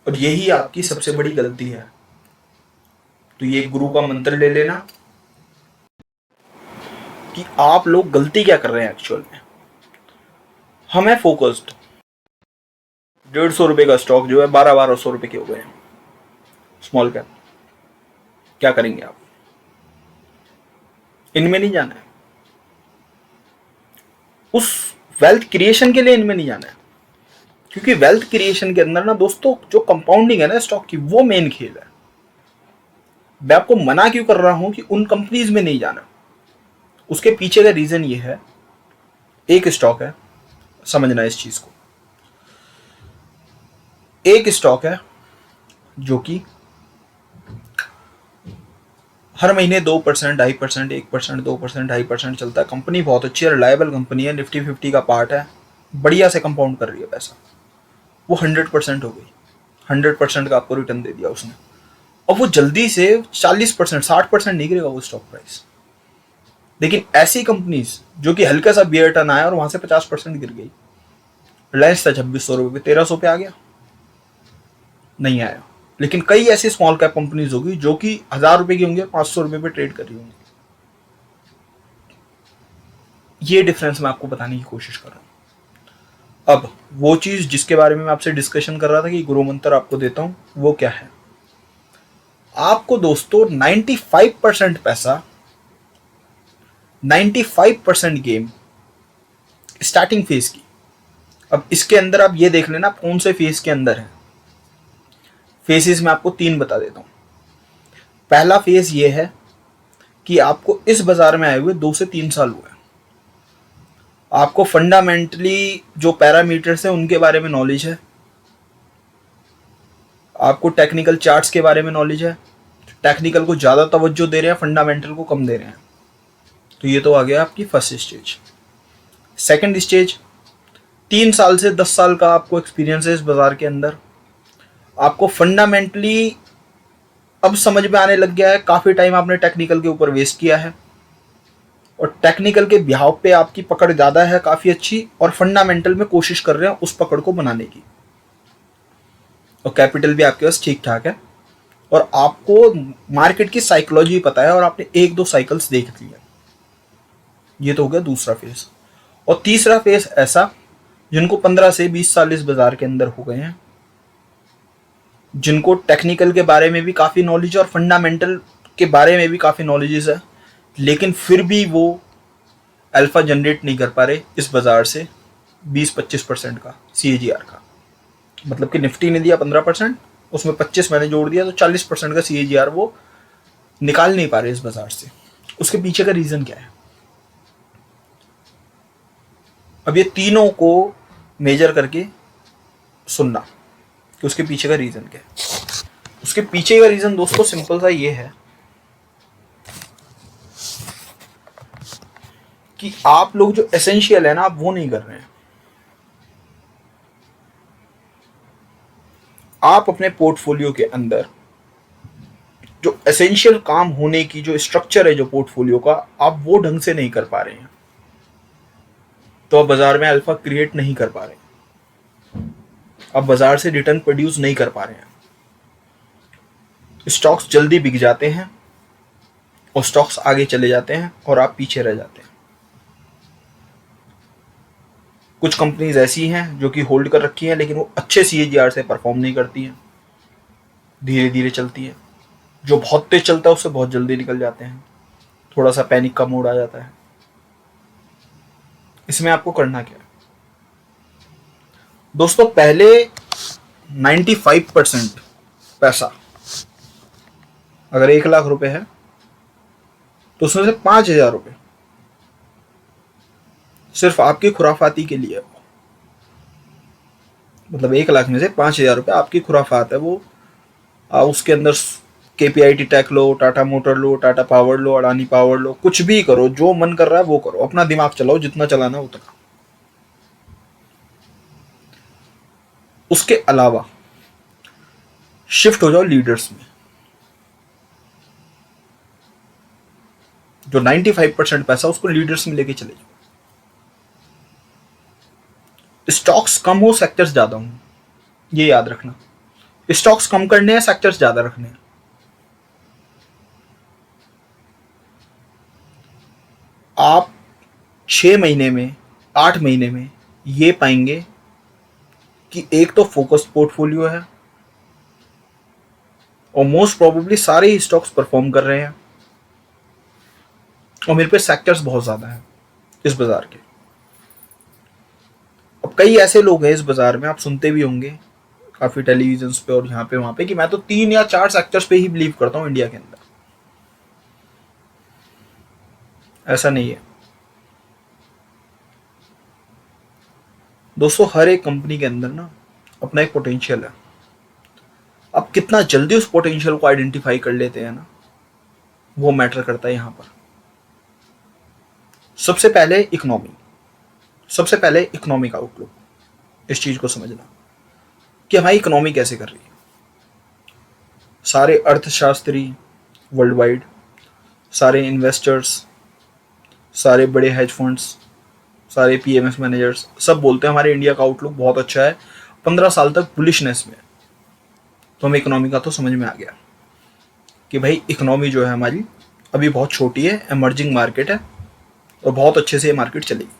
और यही आपकी सबसे बड़ी गलती है। तो ये गुरु का मंत्र ले लेना कि आप लोग गलती क्या कर रहे हैं एक्चुअल में। हम है फोकस्ड, 150 रुपए का स्टॉक जो है 1200 रुपए के हो गए हैं स्मॉल कैप, क्या करेंगे आप? इनमें नहीं जाना है, उस वेल्थ क्रिएशन के लिए इनमें नहीं जाना है। क्योंकि वेल्थ क्रिएशन के अंदर ना दोस्तों जो कंपाउंडिंग है ना स्टॉक की, वो मेन खेल है। मैं आपको मना क्यों कर रहा हूं कि उन कंपनीज में नहीं जाना, उसके पीछे का रीजन ये है, एक स्टॉक है, समझना इस चीज को, एक स्टॉक है जो कि हर महीने 2%, 2.5%, 1%, 2%, 2.5% चलता है। कंपनी बहुत अच्छी है, रिलायबल कंपनी है, निफ्टी 50 का पार्ट है, बढ़िया से कंपाउंड कर रही है पैसा। वो 100% हो गई, 100% का आपको रिटर्न दे दिया उसने। और वो जल्दी से 40%, 60% नहीं गिरेगा वो स्टॉक प्राइस। लेकिन ऐसी कंपनीज जो कि हल्का सा बियर टर्न आया और वहां से 50% गिर गई। रिलायंस था 2600 रुपये, 1300 पे आ गया, नहीं आया। लेकिन कई ऐसी स्मॉल कैप कंपनीज होगी जो कि 1000 रुपए की होंगी, 500 रुपए पे ट्रेड कर रही होंगी। ये डिफरेंस मैं आपको बताने की कोशिश कर रहा हूं। अब वो चीज जिसके बारे में मैं आपसे डिस्कशन कर रहा था कि गुरु मंत्र आपको देता हूं, वो क्या है? आपको दोस्तों 95% पैसा, 95% गेम स्टार्टिंग फेज की। अब इसके अंदर आप ये देख लेना कौन से फेज के अंदर है। फेजेस में आपको 3 बता देता हूं। पहला फेज ये है कि आपको इस बाजार में आए हुए 2 से 3 साल हुए, आपको फंडामेंटली जो पैरामीटर्स हैं उनके बारे में नॉलेज है, आपको टेक्निकल चार्ट्स के बारे में नॉलेज है, टेक्निकल को ज़्यादा तवज्जो दे रहे हैं, फंडामेंटल को कम दे रहे हैं। तो ये तो आ गया आपकी फर्स्ट स्टेज। सेकंड स्टेज, 3 साल से 10 साल का आपको एक्सपीरियंस है इस बाजार के अंदर। आपको फंडामेंटली अब समझ में आने लग गया है, काफ़ी टाइम आपने टेक्निकल के ऊपर वेस्ट किया है और टेक्निकल के बिहाव पे आपकी पकड़ ज़्यादा है काफ़ी अच्छी, और फंडामेंटल में कोशिश कर रहे हैं उस पकड़ को बनाने की, और कैपिटल भी आपके पास ठीक ठाक है और आपको मार्केट की साइकोलॉजी पता है और आपने 1-2 साइकिल्स देख लिया। ये तो हो गया दूसरा फेज। और तीसरा फेज ऐसा जिनको 15 से 20 साल इस बाजार के अंदर हो गए हैं, जिनको टेक्निकल के बारे में भी काफ़ी नॉलेज और फंडामेंटल के बारे में भी काफ़ी नॉलेज है, लेकिन फिर भी वो अल्फा जनरेट नहीं कर पा रहे इस बाजार से 20-25% का CAGR का। मतलब कि निफ्टी ने दिया 15%, उसमें 25 मैंने जोड़ दिया तो 40% का CAGR वो निकाल नहीं पा रहे इस बाजार से। उसके पीछे का रीज़न क्या है? अब ये तीनों को मेजर करके सुनना कि उसके पीछे का रीज़न क्या है। उसके पीछे का रीज़न दोस्तों सिंपल सा ये है कि आप लोग जो एसेंशियल है ना, आप वो नहीं कर रहे हैं। आप अपने पोर्टफोलियो के अंदर जो एसेंशियल काम होने की जो स्ट्रक्चर है जो पोर्टफोलियो का, आप वो ढंग से नहीं कर पा रहे हैं, तो आप बाजार में अल्फा क्रिएट नहीं कर पा रहे हैं, आप बाजार से रिटर्न प्रोड्यूस नहीं कर पा रहे हैं। स्टॉक्स जल्दी बिक जाते हैं और स्टॉक्स आगे चले जाते हैं और आप पीछे रह जाते हैं। कुछ कंपनीज ऐसी हैं जो कि होल्ड कर रखी हैं, लेकिन वो अच्छे CAGR से परफॉर्म नहीं करती हैं, धीरे धीरे चलती है। जो बहुत तेज चलता है उससे बहुत जल्दी निकल जाते हैं, थोड़ा सा पैनिक का मूड आ जाता है। इसमें आपको करना क्या है दोस्तों? पहले 95% पैसा, अगर 1 लाख रुपए है तो उसमें से 5,000 रुपए सिर्फ आपकी खुराफाती के लिए। मतलब 1 लाख में से 5,000 रुपए आपकी खुराफात है, वो उसके अंदर KPIT टेक लो, टाटा मोटर लो, टाटा पावर लो, अडानी पावर लो, कुछ भी करो, जो मन कर रहा है वो करो, अपना दिमाग चलाओ, जितना चलाना उतना। उसके अलावा शिफ्ट हो जाओ लीडर्स में। जो 95% पैसा उसको लीडर्स में लेके चले जाओ। स्टॉक्स कम हो, सेक्टर्स ज्यादा हो, ये याद रखना। स्टॉक्स कम करने हैं, सेक्टर्स ज्यादा रखने हैं। आप 6 महीने में, 8 महीने में ये पाएंगे कि एक तो फोकस्ड पोर्टफोलियो है और मोस्ट प्रोबेबली सारे ही स्टॉक्स परफॉर्म कर रहे हैं और मेरे पे सेक्टर्स बहुत ज्यादा है इस बाजार के। अब कई ऐसे लोग हैं इस बाजार में, आप सुनते भी होंगे काफी टेलीविजन पे और यहाँ पे वहां पे, कि मैं तो 3 या 4 सेक्टर्स पे ही बिलीव करता हूँ इंडिया के अंदर। ऐसा नहीं है दोस्तों, हर एक कंपनी के अंदर ना अपना एक पोटेंशियल है। अब कितना जल्दी उस पोटेंशियल को आइडेंटिफाई कर लेते हैं ना, वो मैटर करता है यहां पर। सबसे पहले इकोनॉमी का आउटलुक, इस चीज को समझना कि हमारी इकोनॉमी कैसे कर रही है। सारे अर्थशास्त्री वर्ल्ड वाइड, सारे इन्वेस्टर्स, सारे बड़े हेज फंड्स, सारे PMS मैनेजर्स सब बोलते हैं हमारे इंडिया का आउटलुक बहुत अच्छा है, 15 साल तक बुलिशनेस में। तो हमें इकोनॉमी का तो समझ में आ गया कि भाई इकोनॉमी जो है हमारी अभी बहुत छोटी है, एमर्जिंग मार्केट है और बहुत अच्छे से ये मार्केट चलेगी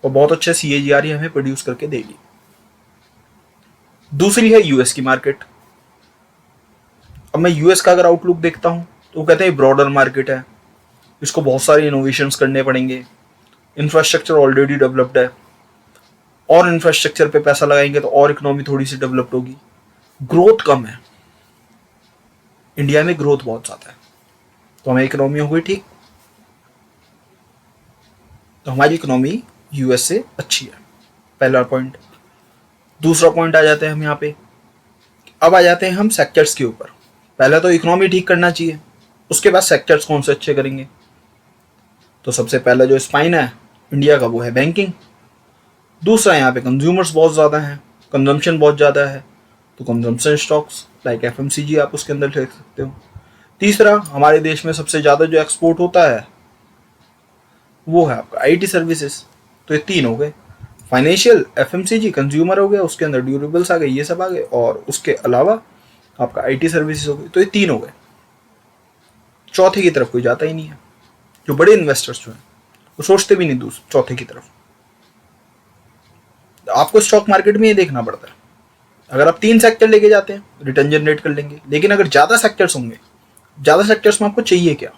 और बहुत अच्छा CAGR ही हमें प्रोड्यूस करके देगी। दूसरी है US की मार्केट। अब मैं US का अगर आउटलुक देखता हूं तो वो कहते हैं ब्रॉडर मार्केट है, इसको बहुत सारे इनोवेशंस करने पड़ेंगे, इंफ्रास्ट्रक्चर ऑलरेडी डेवलप्ड है, और इंफ्रास्ट्रक्चर पे पैसा लगाएंगे तो और इकोनॉमी थोड़ी सी डेवलप्ड होगी। ग्रोथ कम है इंडिया में, ग्रोथ बहुत ज्यादा है, तो हमारी इकोनॉमी हो गई ठीक, तो हमारी इकोनॉमी US से अच्छी है, पहला पॉइंट। दूसरा पॉइंट आ जाते हैं हम यहाँ पे, अब आ जाते हैं हम सेक्टर्स के ऊपर। पहले तो इकोनॉमी ठीक करना चाहिए, उसके बाद सेक्टर्स कौन से अच्छे करेंगे। तो सबसे पहला जो स्पाइन है इंडिया का वो है बैंकिंग। दूसरा यहाँ पे कंज्यूमर्स बहुत ज़्यादा हैं, कंजम्पशन बहुत ज़्यादा है, तो कंजम्पशन स्टॉक्स लाइक एफएमसीजी आप उसके अंदर देख सकते हो। तीसरा हमारे देश में सबसे ज़्यादा जो एक्सपोर्ट होता है वो है आपका आईटी सर्विसेज। तो ये तीन हो गए, फाइनेंशियल, एफएमसीजी, कंज्यूमर हो गया, उसके अंदर ड्यूरेबल्स आ गए, ये सब आ गए, और उसके अलावा आपका आईटी सर्विसेज हो गई। तो ये तीन हो गए, चौथे की तरफ कोई जाता ही नहीं है। जो बड़े इन्वेस्टर्स जो हैं वो सोचते भी नहीं चौथे की तरफ। आपको स्टॉक मार्केट में ये देखना पड़ता है, अगर आप 3 सेक्टर लेके जाते हैं रिटर्न जनरेट कर लेंगे, लेकिन अगर ज़्यादा सेक्टर्स होंगे, ज़्यादा सेक्टर्स में आपको चाहिए क्या,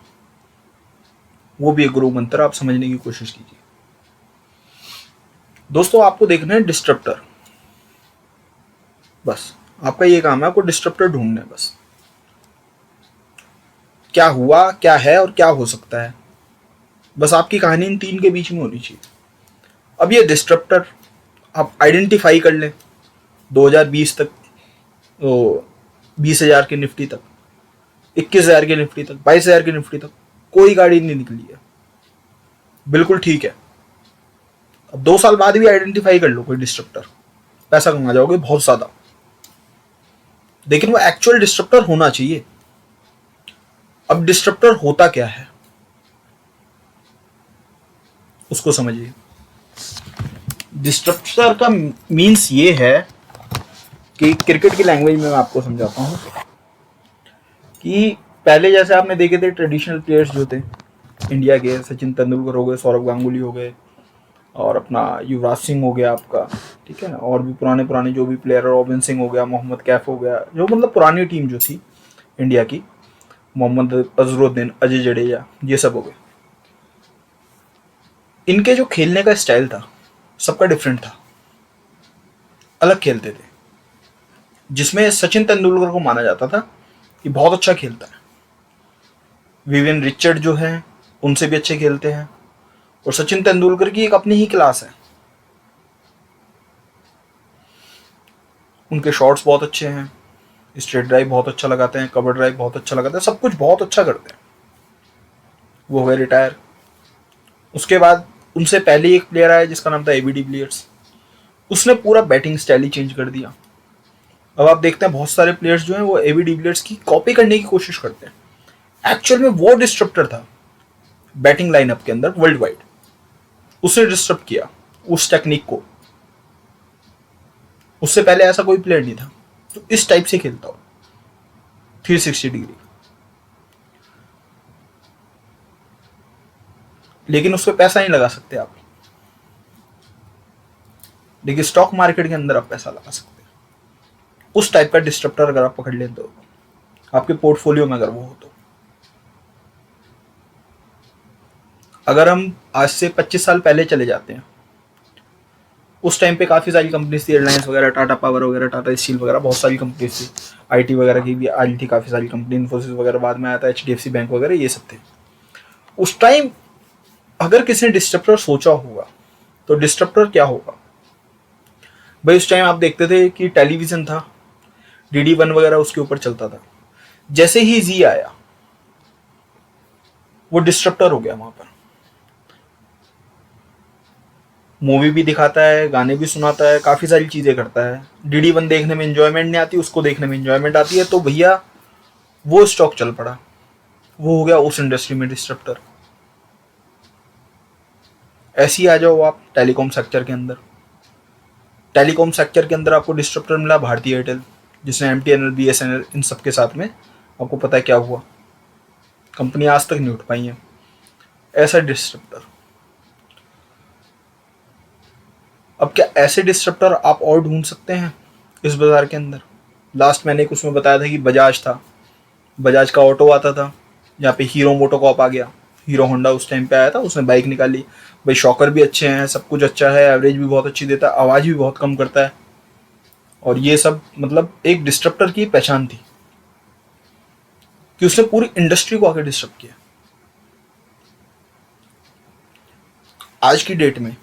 वो भी एक गुरु मंत्र आप समझने की कोशिश कीजिए। दोस्तों आपको देखना है डिस्ट्रप्टर, बस आपका ये काम है, आपको डिस्ट्रप्टर ढूंढना है। बस क्या हुआ, क्या है और क्या हो सकता है, बस आपकी कहानी इन तीन के बीच में होनी चाहिए। अब ये डिस्ट्रप्टर आप आइडेंटिफाई कर लें 2020 तक, तो 20,000 की निफ्टी तक, 21,000 की निफ्टी तक, 22,000 की निफ्टी तक कोई गाड़ी नहीं निकली है, बिल्कुल ठीक है। अब 2 साल बाद भी आइडेंटिफाई कर लो कोई डिस्ट्रप्टर, पैसा कमा जाओगे बहुत ज्यादा, लेकिन वो एक्चुअल डिस्ट्रप्टर होना चाहिए। अब डिस्ट्रप्टर होता क्या है उसको समझिए। डिस्ट्रप्टर का मीन्स ये है कि क्रिकेट की लैंग्वेज में मैं आपको समझाता हूँ कि पहले जैसे आपने देखे थे ट्रेडिशनल प्लेयर्स जो थे इंडिया के, सचिन तेंदुलकर हो गए, सौरव गांगुली हो गए, और अपना युवराज सिंह हो गया आपका, ठीक है ना, और भी पुराने पुराने जो भी प्लेयर, रॉबिन सिंह हो गया, मोहम्मद कैफ हो गया, जो मतलब पुरानी टीम जो थी इंडिया की, मोहम्मद अजरुद्दीन, अजय जडेजा, ये सब हो गए। इनके जो खेलने का स्टाइल था सबका डिफरेंट था, अलग खेलते थे, जिसमें सचिन तेंदुलकर को माना जाता था कि बहुत अच्छा खेलता है, विवियन रिचर्ड जो है उनसे भी अच्छे खेलते हैं, और सचिन तेंदुलकर की एक अपनी ही क्लास है, उनके शॉट्स बहुत अच्छे हैं, स्ट्रेट ड्राइव बहुत अच्छा लगाते हैं, कवर ड्राइव बहुत अच्छा लगाते हैं, सब कुछ बहुत अच्छा करते हैं। वो हो गए रिटायर। उसके बाद उनसे पहले एक प्लेयर आया जिसका नाम था एबी डिविलियर्स, उसने पूरा बैटिंग स्टाइल ही चेंज कर दिया। अब आप देखते हैं बहुत सारे प्लेयर्स जो हैं वो एबी डिविलियर्स की कॉपी करने की कोशिश करते हैं, एक्चुअल में वो डिस्ट्रप्टर था बैटिंग लाइनअप के अंदर वर्ल्ड वाइड, उसने डिस्टर्ब किया उस टेक्निक को, उससे पहले ऐसा कोई प्लेयर नहीं था तो इस टाइप से खेलता हो 360 डिग्री, लेकिन उस पर पैसा नहीं लगा सकते आप, लेकिन स्टॉक मार्केट के अंदर आप पैसा लगा सकते हैं। उस टाइप का डिस्ट्रप्टर अगर आप पकड़ लें तो आपके पोर्टफोलियो में अगर वो हो तो, अगर हम आज से 25 साल पहले चले जाते हैं, उस टाइम पे काफ़ी सारी कंपनीज थी, एयरलाइंस वगैरह, टाटा पावर वगैरह, टाटा स्टील वगैरह, बहुत सारी कंपनीज थी, आईटी वगैरह की भी आई थी काफ़ी सारी कंपनी, इन्फोसिस वगैरह बाद में आया था, एचडीएफसी बैंक वगैरह, ये सब थे। उस टाइम अगर किसी ने डिस्ट्रप्टर सोचा होगा तो डिस्ट्रप्टर क्या होगा भाई, उस टाइम आप देखते थे कि टेलीविजन था, DD1 वगैरह उसके ऊपर चलता था, जैसे ही जी आया वो डिस्ट्रप्टर हो गया, वहां पर मूवी भी दिखाता है, गाने भी सुनाता है, काफी सारी चीजें करता है। DD1 देखने में एंजॉयमेंट नहीं आती, उसको देखने में एंजॉयमेंट आती है, तो भैया वो स्टॉक चल पड़ा, वो हो गया उस इंडस्ट्री में डिस्ट्रप्टर। ऐसे ही आ जाओ आप टेलीकॉम सेक्टर के अंदर, टेलीकॉम सेक्टर के अंदर आपको डिस्ट्रप्टर मिला भारतीय एयरटेल, जिसने MTNL, BSNL इन सब के साथ में, आपको पता है क्या हुआ, कंपनी आज तक नहीं उठ पाई है, ऐसा डिस्ट्रप्टर। अब क्या ऐसे डिस्ट्रप्टर आप और ढूंढ सकते हैं इस बाजार के अंदर? लास्ट मैंने एक उसमें बताया था कि बजाज था, बजाज का ऑटो आता था, जहाँ पे हीरो मोटोकॉप आ गया, हीरो होंडा उस टाइम पे आया था, उसने बाइक निकाली, भाई शॉकर भी अच्छे हैं, सब कुछ अच्छा है, एवरेज भी बहुत अच्छी देता है, आवाज़ भी बहुत कम करता है, और ये सब मतलब एक डिस्ट्रप्टर की पहचान थी कि उसने पूरी इंडस्ट्री को आके डिस्टर्ब किया। आज की डेट में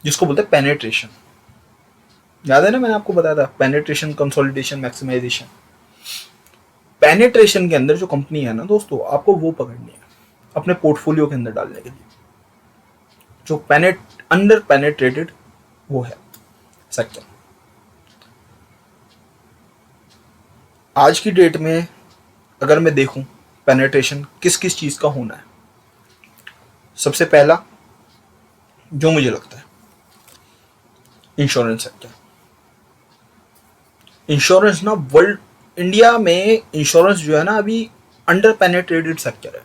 जिसको बोलते हैं पेनेट्रेशन, याद है ना, मैंने आपको बताया था पेनेट्रेशन, कंसोलिडेशन, मैक्सिमाइजेशन। पेनेट्रेशन के अंदर जो कंपनी है ना दोस्तों, आपको वो पकड़नी है अपने पोर्टफोलियो के अंदर डालने के लिए। जो अंडर पेनेट्रेटेड वो है सेक्टर। आज की डेट में अगर मैं देखूं पेनेट्रेशन किस किस चीज का होना है, सबसे पहला जो मुझे लगता है इंश्योरेंस सेक्टर। इंश्योरेंस ना वर्ल्ड इंडिया में इंश्योरेंस जो है ना अभी अंडर पेनेट्रेटेड सेक्टर है,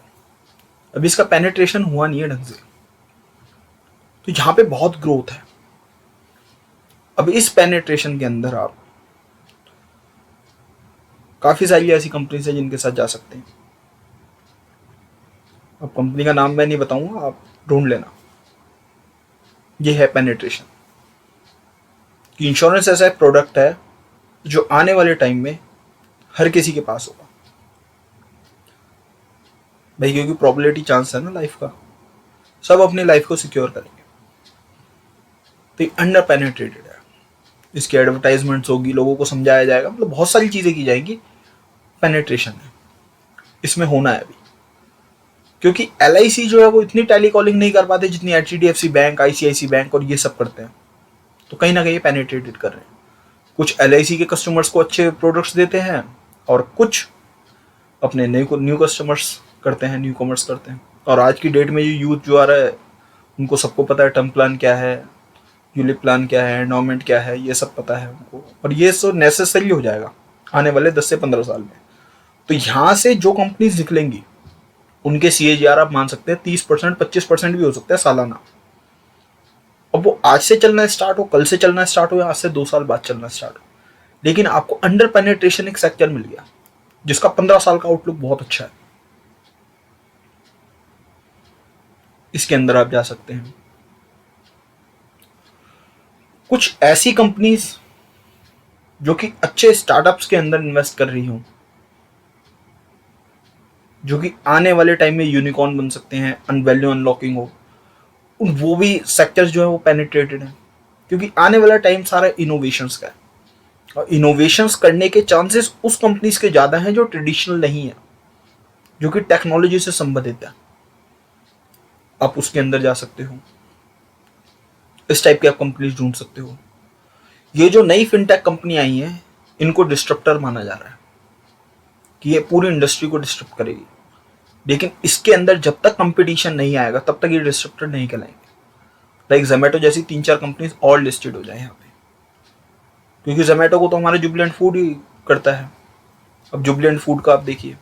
अभी इसका पेनेट्रेशन हुआ नहीं है ढंग से, तो यहाँ पे बहुत ग्रोथ है। अब इस पेनेट्रेशन के अंदर आप काफी सारी ऐसी कंपनीज है जिनके साथ जा सकते हैं। अब कंपनी का नाम मैं नहीं बताऊंगा, आप ढूंढ लेना। ये है पेनेट्रेशन कि इंश्योरेंस ऐसा एक प्रोडक्ट है जो आने वाले टाइम में हर किसी के पास होगा भाई, क्योंकि प्रोबेबिलिटी चांस है ना लाइफ का, सब अपनी लाइफ को सिक्योर करेंगे। तो ये अंडर पेनेट्रेटेड है, इसकी एडवर्टाइजमेंट्स होगी, लोगों को समझाया जाएगा, मतलब बहुत सारी चीजें की जाएंगी। पेनेट्रेशन है, इसमें होना है अभी, क्योंकि LIC जो है वो इतनी टेली कॉलिंग नहीं कर पाते जितनी HDFC बैंक, ICICI बैंक और ये सब करते हैं। तो कहीं ना कहीं पेनेट्रेटेड कर रहे हैं। कुछ LIC के कस्टमर्स को अच्छे प्रोडक्ट्स देते हैं और कुछ अपने न्यू कस्टमर्स करते हैं, न्यू कॉमर्स करते हैं। और आज की डेट में ये यूथ जो आ रहा है उनको सबको पता है टर्म प्लान क्या है, यूलिप प्लान क्या है, एंडोमेंट क्या है, ये सब पता है उनको, और ये सब नेसेसरी हो जाएगा आने वाले 10 से 15 साल में। तो यहाँ से जो कंपनीज निकलेंगी उनके CAGR आप मान सकते हैं 30%, 25% भी हो सकता है सालाना। अब वो आज से चलना स्टार्ट हो, कल से चलना स्टार्ट हो, या आज से 2 साल बाद चलना स्टार्ट हो, लेकिन आपको अंडर पेनेट्रेशन एक सेक्टर मिल गया जिसका 15 साल का आउटलुक बहुत अच्छा है। इसके अंदर आप जा सकते हैं। कुछ ऐसी कंपनीज जो कि अच्छे स्टार्टअप्स के अंदर इन्वेस्ट कर रही हो, जो कि आने वाले टाइम में यूनिकॉर्न बन सकते हैं, वैल्यू अनलॉकिंग हो, वो भी सेक्टर्स जो है वो पेनिट्रेटेड है। क्योंकि आने वाला टाइम सारा इनोवेशंस का है, और इनोवेशंस करने के चांसेस उस कंपनीज के ज़्यादा हैं जो ट्रेडिशनल नहीं है, जो कि टेक्नोलॉजी से संबंधित है। आप उसके अंदर जा सकते हो, इस टाइप की आप कंपनीज ढूंढ सकते हो। ये जो नई फिनटेक कंपनी आई हैं इनको डिस्ट्रप्टर माना जा रहा है कि ये पूरी इंडस्ट्री को डिस्टर्ब करेगी, लेकिन इसके अंदर जब तक कंपटीशन नहीं आएगा तब तक ये डिस्ट्रप्टर नहीं कहलाएंगे। लाइक जोमेटो जैसी 3-4 कंपनीज और लिस्टेड हो जाए यहाँ पे, क्योंकि जोमेटो को तो हमारा जुबिलेंट फूड ही करता है। अब जुबिलेंट फूड का आप देखिए,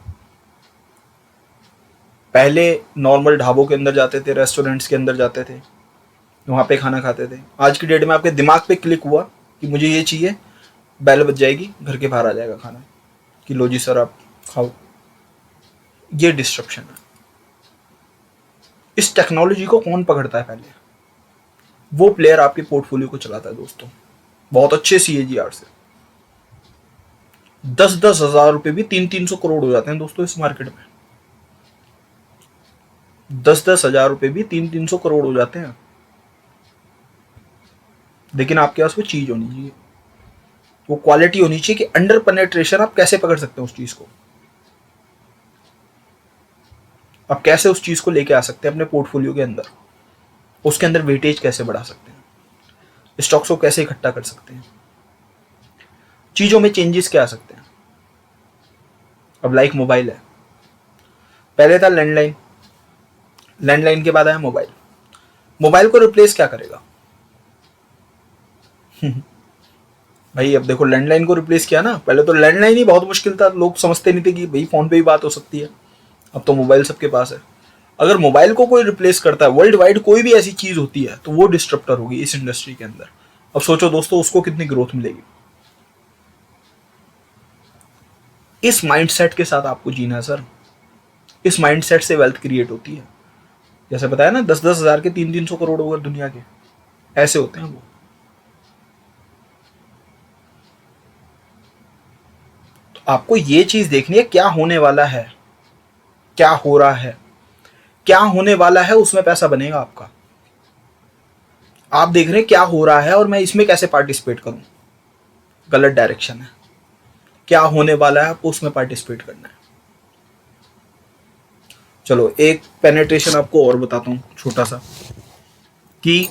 पहले नॉर्मल ढाबों के अंदर जाते थे, रेस्टोरेंट्स के अंदर जाते थे, वहाँ पे खाना खाते थे। आज की डेट में आपके दिमाग पे क्लिक हुआ कि मुझे ये चाहिए, बेल बज जाएगी, घर के बाहर आ जाएगा खाना कि लो जी सर आप खाओ। ये डिस्ट्रप्शन है। इस टेक्नोलॉजी को कौन पकड़ता है पहले? वो प्लेयर आपके पोर्टफोलियो को चलाता है दोस्तों, बहुत अच्छे CAGR से। 10-10 हजार रुपए भी 300-300 करोड़ हो जाते हैं दोस्तों इस मार्केट में। 10-10 हजार रुपए भी 300-300 करोड़ हो जाते हैं, लेकिन आपके पास वो चीज होनी चाहिए, वो क्वालिटी होनी चाहिए कि अंडर पेनेट्रेशन आप कैसे पकड़ सकते हैं उस चीज को, आप कैसे उस चीज को लेके आ सकते हैं अपने पोर्टफोलियो के अंदर, उसके अंदर वेटेज कैसे बढ़ा सकते हैं, स्टॉक्स को कैसे इकट्ठा कर सकते हैं, चीजों में चेंजेस क्या आ सकते हैं। अब लाइक मोबाइल है, पहले था लैंडलाइन, लैंडलाइन के बाद आया मोबाइल। मोबाइल को रिप्लेस क्या करेगा भाई? अब देखो लैंडलाइन को रिप्लेस किया ना, पहले तो लैंडलाइन ही बहुत मुश्किल था, लोग समझते नहीं थे कि भाई फोन पे भी बात हो सकती है। अब तो मोबाइल सबके पास है। अगर मोबाइल को कोई रिप्लेस करता है, वर्ल्ड वाइड कोई भी ऐसी चीज होती है, तो वो डिस्ट्रप्टर होगी इस इंडस्ट्री के अंदर। अब सोचो दोस्तों उसको कितनी ग्रोथ मिलेगी। इस माइंडसेट के साथ आपको जीना है सर, इस माइंडसेट से वेल्थ क्रिएट होती है। जैसे बताया ना 10-10 हजार के 300-300 करोड़ ओवर दुनिया के, ऐसे होते हैं वो। तो आपको ये चीज देखनी है क्या होने वाला है, क्या हो रहा है, क्या होने वाला है, उसमें पैसा बनेगा आपका। आप देख रहे हैं क्या हो रहा है और मैं इसमें कैसे पार्टिसिपेट करूं, गलत डायरेक्शन है। क्या होने वाला है आपको उसमें पार्टिसिपेट करना है। चलो एक पेनेट्रेशन आपको और बताता हूं छोटा सा। कि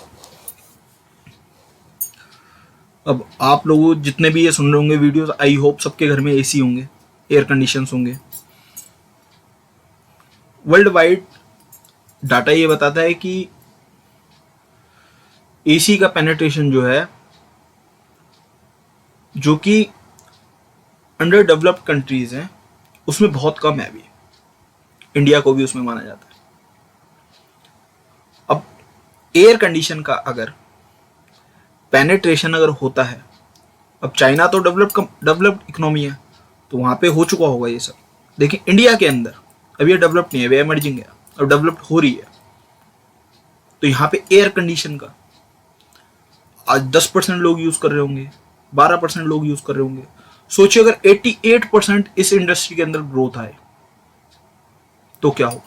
अब आप लोग जितने भी ये सुन रहे होंगे वीडियोस, आई होप सबके घर में एसी होंगे, एयर कंडीशंस होंगे। वर्ल्ड वाइड डाटा ये बताता है कि एसी का पेनिट्रेशन जो है, जो कि अंडर डेवलप्ड कंट्रीज हैं, उसमें बहुत कम है अभी। इंडिया को भी उसमें माना जाता है। अब एयर कंडीशन का अगर पेनिट्रेशन अगर होता है, अब चाइना तो डेवलप्ड इकोनॉमी है, तो वहां पे हो चुका होगा ये सब। लेकिन इंडिया के अंदर अब ये डेवलप्ड नहीं है, वे एमर्जिंग है, अब डेवलप्ड हो रही है। तो यहाँ पे एयर कंडीशन का आज 10% लोग यूज कर रहे होंगे, 12% लोग यूज कर रहे होंगे। सोचिए अगर 88% इस इंडस्ट्री के अंदर ग्रोथ आए तो क्या होगा।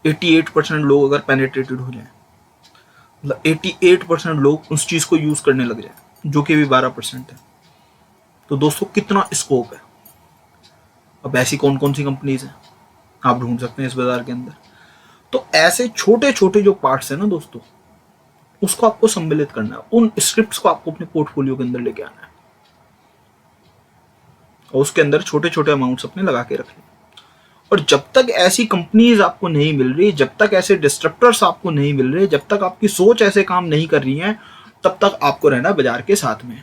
88% लोग अगर पेनिट्रेटेड हो जाए, मतलब 88% लोग उस चीज को यूज करने लग जाए, जो कि अभी 12% है, तो दोस्तों कितना स्कोप है। अब ऐसी कौन कौन सी कंपनीज हैं आप ढूंढ सकते हैं इस बाजार के अंदर। तो ऐसे छोटे छोटे जो पार्ट्स है ना दोस्तों, उसको आपको सम्मिलित करना है, उन स्क्रिप्ट्स को आपको अपने पोर्टफोलियो के अंदर लेके आना है और उसके अंदर छोटे छोटे अमाउंट्स अपने लगा के रखने। और जब तक ऐसी कंपनीज आपको नहीं मिल रही, जब तक ऐसे डिस्ट्रप्टर्स आपको नहीं मिल रहे, जब तक आपकी सोच ऐसे काम नहीं कर रही है, तब तक आपको रहना बाजार के साथ में।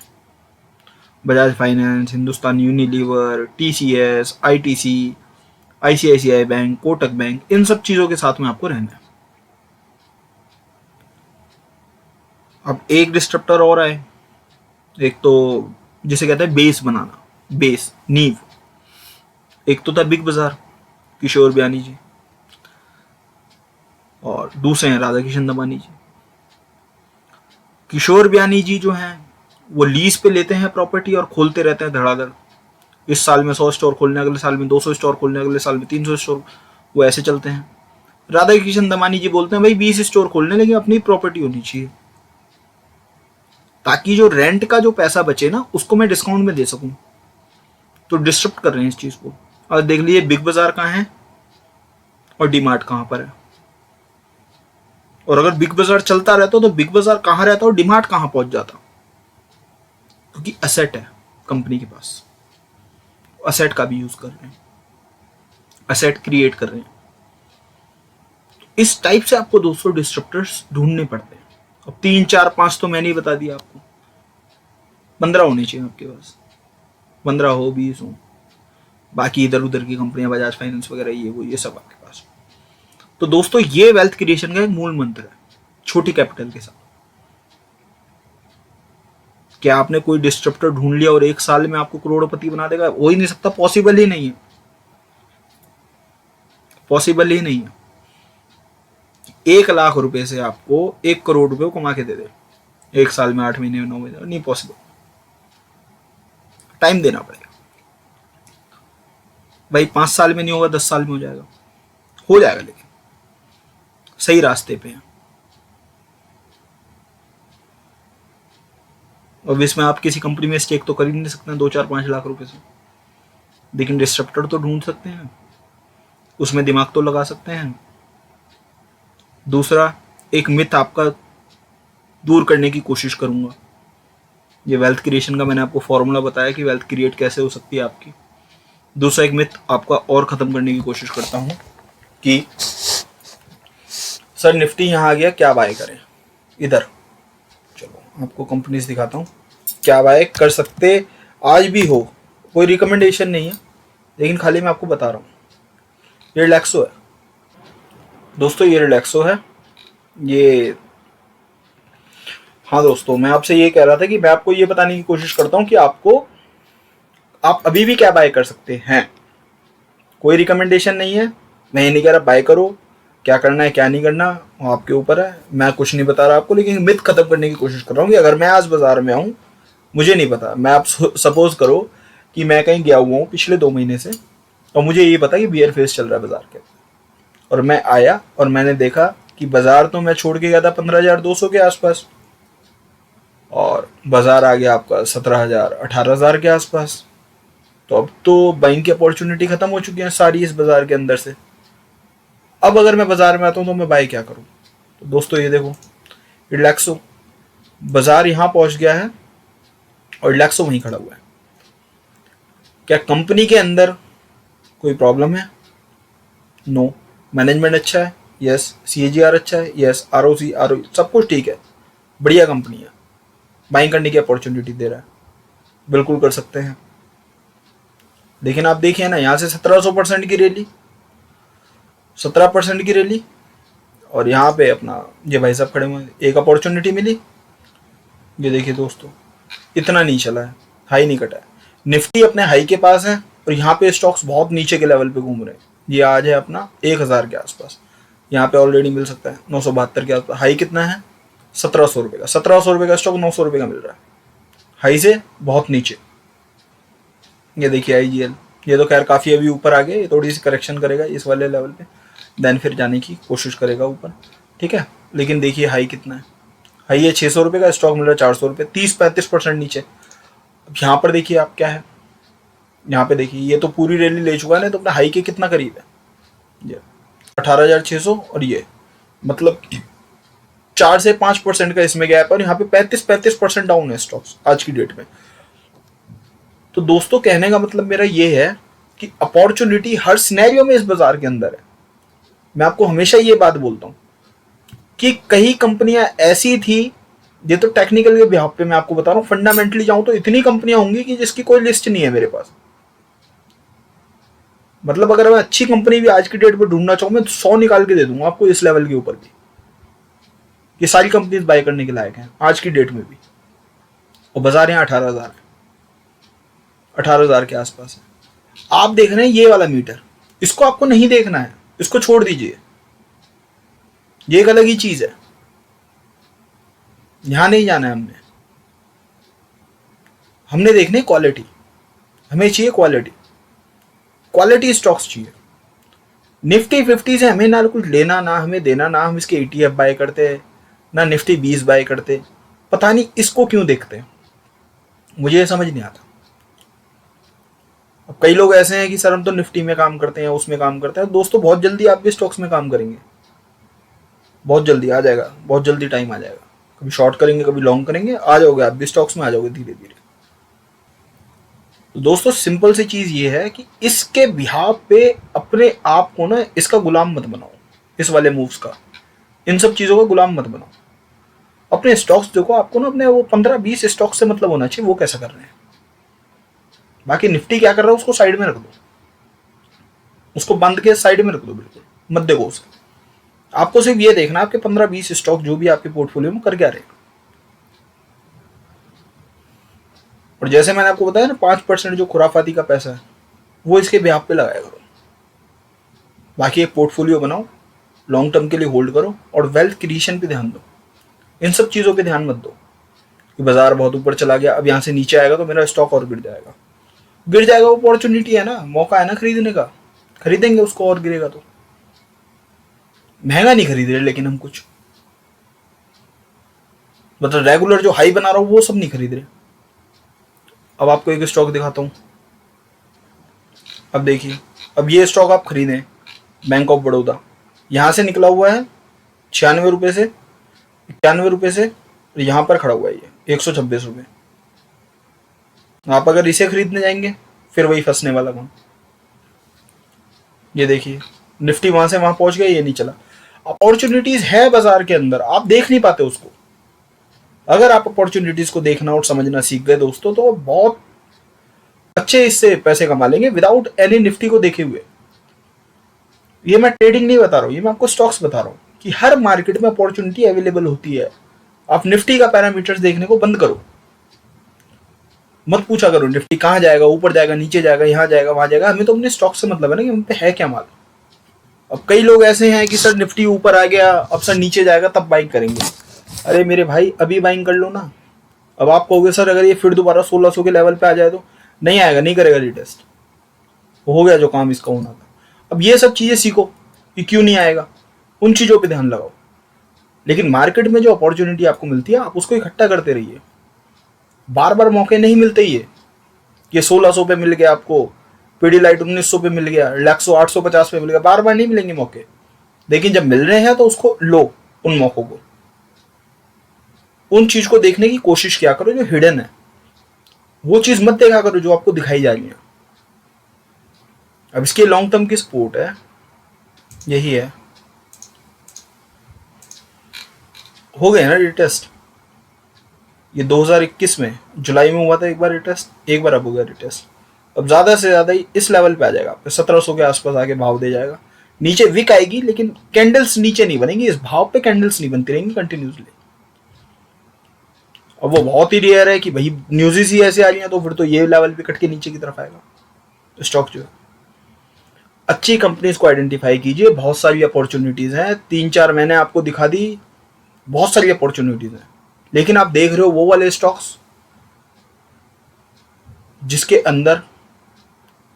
Bajaj finance, Hindustan Unilever, TCS, ITC, ICICI bank, Kotak bank, इन सब चीजों के साथ में आपको रहना है। अब एक डिस्ट्रप्टर और आए, एक तो जिसे कहते हैं बेस बनाना, बेस नींव। एक तो था बिग बाजार, किशोर बियानी जी, और दूसरे हैं राधा किशन दमानी जी। किशोर बियानी जी जो हैं वो लीज पे लेते हैं प्रॉपर्टी और खोलते रहते हैं धड़ाधड़। इस साल में 100 स्टोर खोलने, अगले साल में 200 स्टोर खोलने, अगले साल में 300 स्टोर, वो ऐसे चलते हैं। राधा किशन दमानी जी बोलते हैं भाई 20 स्टोर खोलने, लेकिन अपनी प्रॉपर्टी होनी चाहिए, ताकि जो रेंट का जो पैसा बचे ना उसको मैं डिस्काउंट में दे सकूं। तो डिस्टर्ब कर रहे हैं इस चीज को। और देख लीजिए बिग बाजार कहाँ है और डीमार्ट कहां पर है। और अगर बिग बाजार चलता रहता तो बिग बाजार कहां रहता और डीमार्ट कहां पहुंच जाता, क्योंकि असेट है कंपनी के पास, असेट का भी यूज कर रहे हैं, असेट क्रिएट कर रहे हैं। इस टाइप से आपको 200 डिस्ट्रप्टर्स ढूंढने पड़ते हैं। अब 3 4 5 तो मैंने ही बता दिया आपको, 15 होने चाहिए आपके पास, 15 हो 20 हो, बाकी इधर उधर की कंपनियां, बजाज फाइनेंस वगैरह, ये वो, ये सब आपके पास। तो दोस्तों ये वेल्थ क्रिएशन का एक मूल मंत्र है, छोटी कैपिटल के साथ। क्या आपने कोई डिस्ट्रप्टर ढूंढ लिया और 1 साल में आपको करोड़पति बना देगा? हो ही नहीं सकता, पॉसिबल ही नहीं है, पॉसिबल ही नहीं है। 1 लाख रुपए से आपको 1 करोड़ रुपए कमा के दे दे 1 साल में, 8 महीने में, 9 महीने, नहीं पॉसिबल। टाइम देना पड़ेगा भाई। 5 साल में नहीं होगा, 10 साल में हो जाएगा, हो जाएगा, लेकिन सही रास्ते पे है। और इसमें आप किसी कंपनी में स्टेक तो कर ही नहीं सकते हैं 2 4 5 लाख रुपए से, लेकिन डिस्ट्रप्टर तो ढूंढ सकते हैं, उसमें दिमाग तो लगा सकते हैं। दूसरा, एक मिथ आपका दूर करने की कोशिश करूंगा। ये वेल्थ क्रिएशन का मैंने आपको फॉर्मूला बताया कि वेल्थ क्रिएट कैसे हो सकती है आपकी। दूसरा एक मिथ आपका और खत्म करने की कोशिश करता हूं कि सर निफ्टी यहां आ गया, क्या बाय करें? इधर चलो आपको कंपनीज दिखाता हूं, क्या बाय कर सकते आज भी हो। कोई रिकमेंडेशन नहीं है, लेकिन खाली मैं आपको बता रहा हूं। ये रिलैक्सो है दोस्तों, ये रिलैक्सो है ये। हाँ दोस्तों, मैं आपसे ये कह रहा था कि मैं आपको ये बताने की कोशिश करता हूं कि आप अभी भी क्या बाय कर सकते हैं। कोई रिकमेंडेशन नहीं है, मैं ये नहीं कह रहा बाय करो, क्या करना है क्या नहीं करना वो आपके ऊपर है, मैं कुछ नहीं बता रहा आपको, लेकिन मिथ खत्म करने की कोशिश कर रहा हूँ कि अगर मैं आज बाजार में आऊँ, मुझे नहीं पता, मैं आप सपोज करो कि मैं कहीं गया हुआ हूँ पिछले 2 महीने से, और मुझे ये पता कि बियर फेस चल रहा है बाजार के, और मैं आया और मैंने देखा कि बाजार तो मैं छोड़ के गया था 15,200 के आसपास, और बाजार आ गया आपका 17,000 18,000 के आसपास। तो अब तो बाइंग की अपॉर्चुनिटी खत्म हो चुकी है सारी इस बाजार के अंदर से। अब अगर मैं बाजार में आता हूं तो मैं बाय क्या करूं? तो दोस्तों ये देखो रिलैक्सो, बाजार यहाँ पहुँच गया है और रिलैक्सो वहीं खड़ा हुआ है। क्या कंपनी के अंदर कोई प्रॉब्लम है? नो। मैनेजमेंट अच्छा है? यस। CAGR अच्छा है? यस। ROC ROE सब कुछ ठीक है, बढ़िया कंपनी है, बाइंग करने की अपॉर्चुनिटी दे रहा है, बिल्कुल कर सकते हैं। लेकिन आप देखिए ना, यहाँ से 1700% की रैली, 17% की रैली, और यहाँ पे अपना ये भाई साहब खड़े हुए हैं, एक अपॉर्चुनिटी मिली। ये देखिए दोस्तों, इतना नहीं चला है, हाई नहीं कटा है, निफ्टी अपने हाई के पास है और यहाँ पे स्टॉक्स बहुत नीचे के लेवल पे घूम रहे हैं। ये आज है अपना 1000 के आसपास, यहाँ पे ऑलरेडी मिल सकता है 972 के आसपास। हाई कितना है? 1700 रुपये का। 1700 रुपये का स्टॉक 900 रुपये का मिल रहा है, हाई से बहुत नीचे। ये देखिए IGL, ये तो खैर काफ़ी अभी ऊपर आ गया, ये थोड़ी सी करेक्शन करेगा इस वाले लेवल पे, देन फिर जाने की कोशिश करेगा ऊपर, ठीक है। लेकिन देखिए हाई कितना है, हाई है 600 रुपये का, स्टॉक मिल रहा है 400 रुपये, 30-35% नीचे। अब यहाँ पर देखिए आप क्या है, यहाँ पे देखिए ये तो पूरी रैली ले चुका है ना, तो अपना हाई के कितना करीब है, ये 18,600, और ये मतलब 4 से 5% का इसमें गैप है, और यहाँ पे 35% डाउन है स्टॉक्स आज की डेट में। तो दोस्तों कहने का मतलब मेरा ये है कि अपॉर्चुनिटी हर सिनेरियो में इस बाजार के अंदर है। मैं आपको हमेशा ये बात बोलता हूँ कि कई कंपनियां ऐसी थी, ये तो टेक्निकल के बिहाफ पे मैं आपको बता रहा हूँ, फंडामेंटली जाऊं तो इतनी कंपनियां होंगी कि जिसकी कोई लिस्ट नहीं है मेरे पास। मतलब अगर मैं अच्छी कंपनी भी आज की डेट पर ढूंढना चाहूँ, मैं 100 निकाल के दे दूंगा आपको इस लेवल के ऊपर भी। ये सारी कंपनीज बाय करने के लायक हैं आज की डेट में भी, और बाजार यहाँ 18,000 है, 18,000 के आसपास है। आप देख रहे हैं ये वाला मीटर, इसको आपको नहीं देखना है, इसको छोड़ दीजिए, ये एक अलग ही चीज है, यहां नहीं जाना है हमने। हमने देखनी क्वालिटी, हमें चाहिए क्वालिटी, क्वालिटी स्टॉक्स चाहिए। निफ्टी 50 से हमें ना कुछ लेना ना हमें देना, ना हम इसके ETF बाय करते हैं, ना निफ्टी 20 बाय करते। पता नहीं इसको क्यों देखते हैं, मुझे ये समझ नहीं आता। अब कई लोग ऐसे हैं कि सर हम तो निफ्टी में काम करते हैं, उसमें काम करते हैं। दोस्तों बहुत जल्दी आप भी स्टॉक्स में काम करेंगे, बहुत जल्दी आ जाएगा, बहुत जल्दी टाइम आ जाएगा। कभी शॉर्ट करेंगे, कभी लॉन्ग करेंगे, आ जाओगे आप भी स्टॉक्स में, आ जाओगे धीरे धीरे। तो दोस्तों सिंपल सी चीज ये है कि इसके बिहाफ पे अपने आप को ना, इसका गुलाम मत बनाओ, इस वाले मूव्स का, इन सब चीजों का गुलाम मत बनाओ। अपने स्टॉक्स देखो, आपको ना अपने वो 15-20 स्टॉक से मतलब होना चाहिए, वो कैसा कर रहे हैं। बाकी निफ्टी क्या कर रहा है उसको साइड में रख दो, उसको बंद के साइड में रख दो, बिल्कुल मत देखो उसको। आपको सिर्फ ये देखना आपके 15-20 स्टॉक जो भी आपके पोर्टफोलियो में कर क्या रहे। और जैसे मैंने आपको बताया ना, 5% जो खुराफाती का पैसा है वो इसके ब्याह पे लगाया करो। बाकी एक पोर्टफोलियो बनाओ, लॉन्ग टर्म के लिए होल्ड करो, और वेल्थ क्रिएशन पे ध्यान दो। इन सब चीज़ों पे ध्यान मत दो कि बाजार बहुत ऊपर चला गया, अब यहाँ से नीचे आएगा तो मेरा स्टॉक और गिर जाएगा। गिर जाएगा, वो अपॉर्चुनिटी है ना, मौका है ना खरीदने का, खरीदेंगे उसको, और गिरेगा तो। महंगा नहीं खरीद रहे लेकिन हम कुछ, मतलब रेगुलर जो हाई बना रहा हूँ वो सब नहीं खरीद रहे। अब आपको एक स्टॉक दिखाता हूँ, अब देखिए, अब ये स्टॉक आप खरीदें, बैंक ऑफ बड़ौदा, यहाँ से निकला हुआ है 96 रुपये से, 91 रुपये से, यहाँ पर खड़ा हुआ है ये 126 रुपये। आप अगर इसे खरीदने जाएंगे फिर वही फंसने वाला कौन। ये देखिए निफ्टी वहां से वहां पहुंच गया, ये नहीं चला। अपॉर्चुनिटीज है बाजार के अंदर, आप देख नहीं पाते उसको। अगर आप अपॉर्चुनिटीज को देखना और समझना सीख गए दोस्तों, तो बहुत अच्छे इससे पैसे कमा लेंगे विदाउट एनी निफ्टी को देखे हुए। ये मैं ट्रेडिंग नहीं बता रहा हूँ, ये मैं आपको स्टॉक्स बता रहा हूँ कि हर मार्केट में अपॉर्चुनिटी अवेलेबल होती है। आप निफ्टी का पैरामीटर्स देखने को बंद करो, मत पूछा करो निफ्टी कहाँ जाएगा, ऊपर जाएगा, नीचे जाएगा, यहाँ जाएगा, वहां जाएगा। हमें तो अपने स्टॉक से मतलब है ना कि हम पे है क्या माल। अब कई लोग ऐसे हैं कि सर निफ्टी ऊपर आ गया, अब सर नीचे जाएगा तब बाइंग करेंगे। अरे मेरे भाई अभी बाइंग कर लो ना। अब आप कहोगे सर अगर ये फिर दोबारा 1600 के लेवल पे आ जाए तो नहीं आएगा, नहीं करेगा रिटेस्ट, हो गया जो काम इसका होना था। अब ये सब चीजें सीखो कि क्यों नहीं आएगा, उन चीजों पे ध्यान लगाओ। लेकिन मार्केट में जो अपॉर्चुनिटी आपको मिलती है आप उसको इकट्ठा करते रहिए। बार बार मौके नहीं मिलते। ये 1600 पे मिल गया आपको, पीडीलाइट 1900 पे मिल गया, रिलैक्सो 850 पे मिल गया, बार बार नहीं मिलेंगे मौके। लेकिन जब मिल रहे हैं तो उसको लो उन मौकों को, उन चीज को देखने की कोशिश किया करो जो हिडन है। वो चीज मत देखा करो जो आपको दिखाई जा रही है। अब इसके लॉन्ग टर्म की सपोर्ट है, यही है। हो गया ना रिटेस्ट, ये 2021 में जुलाई में हुआ था एक बार रिटेस्ट, एक बार अब हो गया रिटेस्ट। अब ज्यादा से ज्यादा ही इस लेवल पे आ जाएगा, 1700 के आसपास आके भाव दे जाएगा। नीचे विक आएगी लेकिन कैंडल्स नीचे नहीं बनेंगी, इस भाव पे कैंडल्स नहीं बनती रहेंगी कंटिन्यूसली। अब वो बहुत ही रेयर है कि भाई न्यूज़ ही ऐसे आ रही हैं, तो फिर तो ये लेवल भी कट के नीचे की तरफ आएगा। तो स्टॉक जो है, अच्छी कंपनीज को आइडेंटिफाई कीजिए, बहुत सारी अपॉर्चुनिटीज हैं, 3-4 मैंने आपको दिखा दी, बहुत सारी अपॉर्चुनिटीज हैं। लेकिन आप देख रहे हो वो वाले स्टॉक्स जिसके अंदर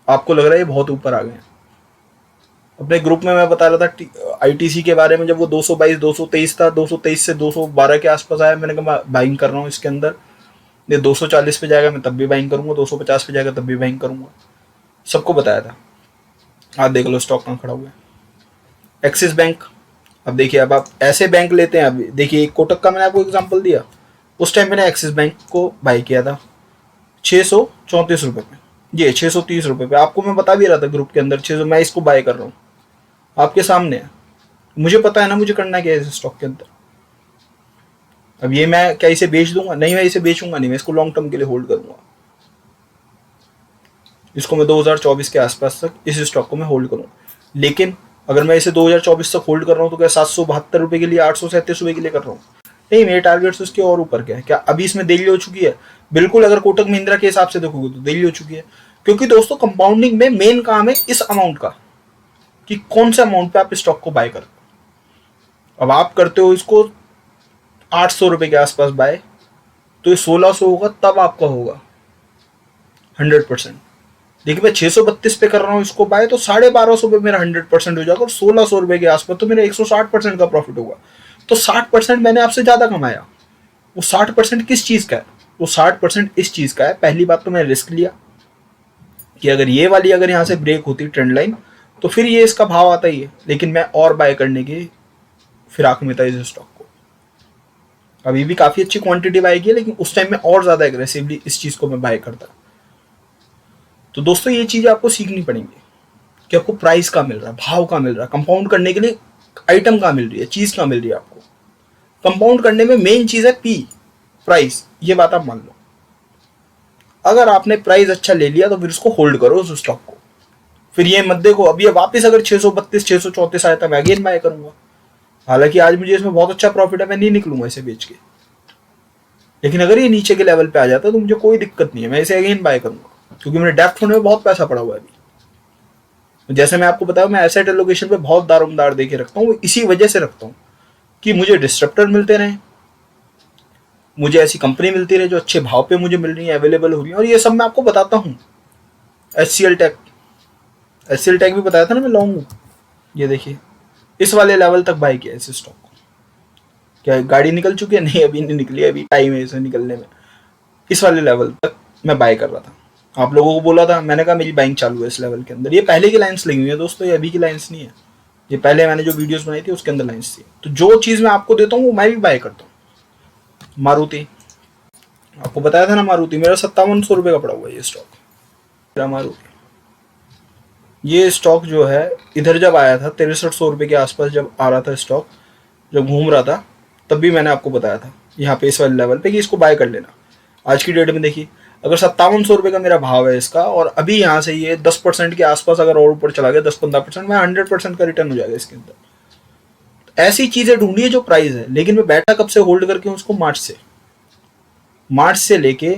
आपको लग रहा है ये बहुत ऊपर आ गए हैं। अपने ग्रुप में मैं बता रहा था आईटीसी के बारे में, जब वो 222 223 था, 223 से 212 के आसपास आया, मैंने कहा बाइंग कर रहा हूँ इसके अंदर। ये 240 पे जाएगा मैं तब भी बाइंग करूंगा, 250 पे जाएगा तब भी बाइंग करूंगा, सबको बताया था। आज देख लो स्टॉक कहाँ खड़ा हुआ है। एक्सिस बैंक, अब देखिए, अब आप ऐसे बैंक लेते हैं। अब देखिए कोटक का मैंने आपको एग्जांपल दिया, उस टाइम मैंने एक्सिस बैंक को बाई किया था 634 रुपये पे, ये 630 रुपये पे। आपको मैं बता भी रहा था ग्रुप के अंदर 600, मैं इसको बाय कर रहा हूँ, आपके सामने है। मुझे पता है ना मुझे करना क्या है इस स्टॉक के अंदर। अब ये मैं क्या इसे बेच दूंगा? नहीं, मैं इसे बेचूंगा नहीं, मैं इसको लॉन्ग टर्म के लिए होल्ड करूंगा। इसको मैं 2024 के आसपास तक इस स्टॉक को मैं होल्ड करूंगा। लेकिन अगर मैं इसे 2024 तक होल्ड कर रहा हूँ तो क्या 772 रुपये के लिए, 837 रुपये के लिए कर रहा हूँ? नहीं, मेरे टारगेट्स उसके और ऊपर क्या है। क्या अभी इसमें देरी हो चुकी है? बिल्कुल, अगर कोटक महिंद्रा के हिसाब से देखोगे तो देरी हो चुकी है। क्योंकि दोस्तों कंपाउंडिंग में मेन काम है इस अमाउंट का, कि कौन सा अमाउंट पे आप स्टॉक को बाय करते हो। अब आप करते हो इसको 800 रुपये के आसपास बाय, तो ये 1600 होगा तब आपका होगा 100%। देखिए मैं 632 पे कर रहा हूँ इसको बाय, तो 1250 पे मेरा 100% हो जाएगा, और 1600 रुपये के आसपास तो मेरा 160% का प्रॉफिट होगा। तो 60% मैंने आपसे ज्यादा कमाया। वो 60% किस चीज का है? वो 60% इस चीज का है। पहली बात तो मैंने रिस्क लिया कि अगर ये वाली अगर यहाँ से ब्रेक होती ट्रेंड लाइन तो फिर ये इसका भाव आता ही है, लेकिन मैं और बाय करने की फिराक में था इस स्टॉक को। अभी भी काफी अच्छी क्वांटिटी बाय की है, लेकिन उस टाइम में और ज्यादा एग्रेसिवली इस चीज को मैं बाय करता। तो दोस्तों ये चीजें आपको सीखनी पड़ेंगी कि आपको प्राइस का मिल रहा है, भाव का मिल रहा है, कंपाउंड करने के लिए आइटम का मिल रही है, चीज का मिल रही है आपको। कंपाउंड करने में मेन चीज है पी, प्राइस। ये बात आप मान लो। अगर आपने प्राइस अच्छा ले लिया तो फिर उसको होल्ड करो उस स्टॉक को। फिर ये मत देखो अब ये वापस अगर 632 634 आया था मैं अगेन बाय करूंगा। हालांकि आज मुझे इसमें बहुत अच्छा प्रॉफिट है, मैं नहीं निकलूंगा इसे बेच के। लेकिन अगर ये नीचे के लेवल पे आ जाता तो मुझे कोई दिक्कत नहीं है, मैं इसे अगेन बाय करूंगा, क्योंकि मेरे डेप्थ फंड में बहुत पैसा पड़ा हुआ है अभी। जैसे मैं आपको बताया, मैं एसेट एलोकेशन पे बहुत दारोमदार देके रखता हूँ। इसी वजह से रखता हूँ कि मुझे डिस्ट्रप्टर मिलते रहे, मुझे ऐसी कंपनी मिलती रहे जो अच्छे भाव पे मुझे मिल रही है, अवेलेबल हो रही है। और ये सब मैं आपको बताता हूँ। HCL टेक भी बताया था ना मैं लॉन्ग हूँ। ये देखिए इस वाले लेवल तक बाय किया इस स्टॉक को। क्या गाड़ी निकल चुकी है? नहीं, अभी नहीं निकली, अभी टाइम है इसे निकलने में। इस वाले लेवल तक मैं बाय कर रहा था। आप लोगों को बोला था, मैंने कहा मेरी बाइंग चालू है इस लेवल के अंदर। ये पहले की लाइन्स लगी हुई है दोस्तों, ये अभी की लाइन्स नहीं है। ये पहले मैंने जो वीडियोस बनाई थी उसके अंदर लाइन्स थी। तो जो चीज़ मैं आपको देता हूँ वो मैं भी बाय करता हूँ। मारुति, आपको बताया था ना, मारुति मेरा 5700 रुपये का पड़ा हुआ है ये स्टॉक। मेरा मारुति ये स्टॉक जो है इधर जब आया था 6300 रुपये के आसपास जब आ रहा था स्टॉक, जब घूम रहा था, तब भी मैंने आपको बताया था यहाँ पे इस वाले लेवल पे कि इसको बाय कर लेना। आज की डेट में देखिए अगर 5700 रुपये का मेरा भाव है इसका, और अभी यहाँ से ये 10% के आसपास अगर और ऊपर चला गया, 10-15%, मैं 100% का रिटर्न हो जाएगा इसके अंदर। ऐसी चीजें ढूंढिए जो प्राइस है। लेकिन मैं बैठा कब से होल्ड करके उसको? मार्च से लेके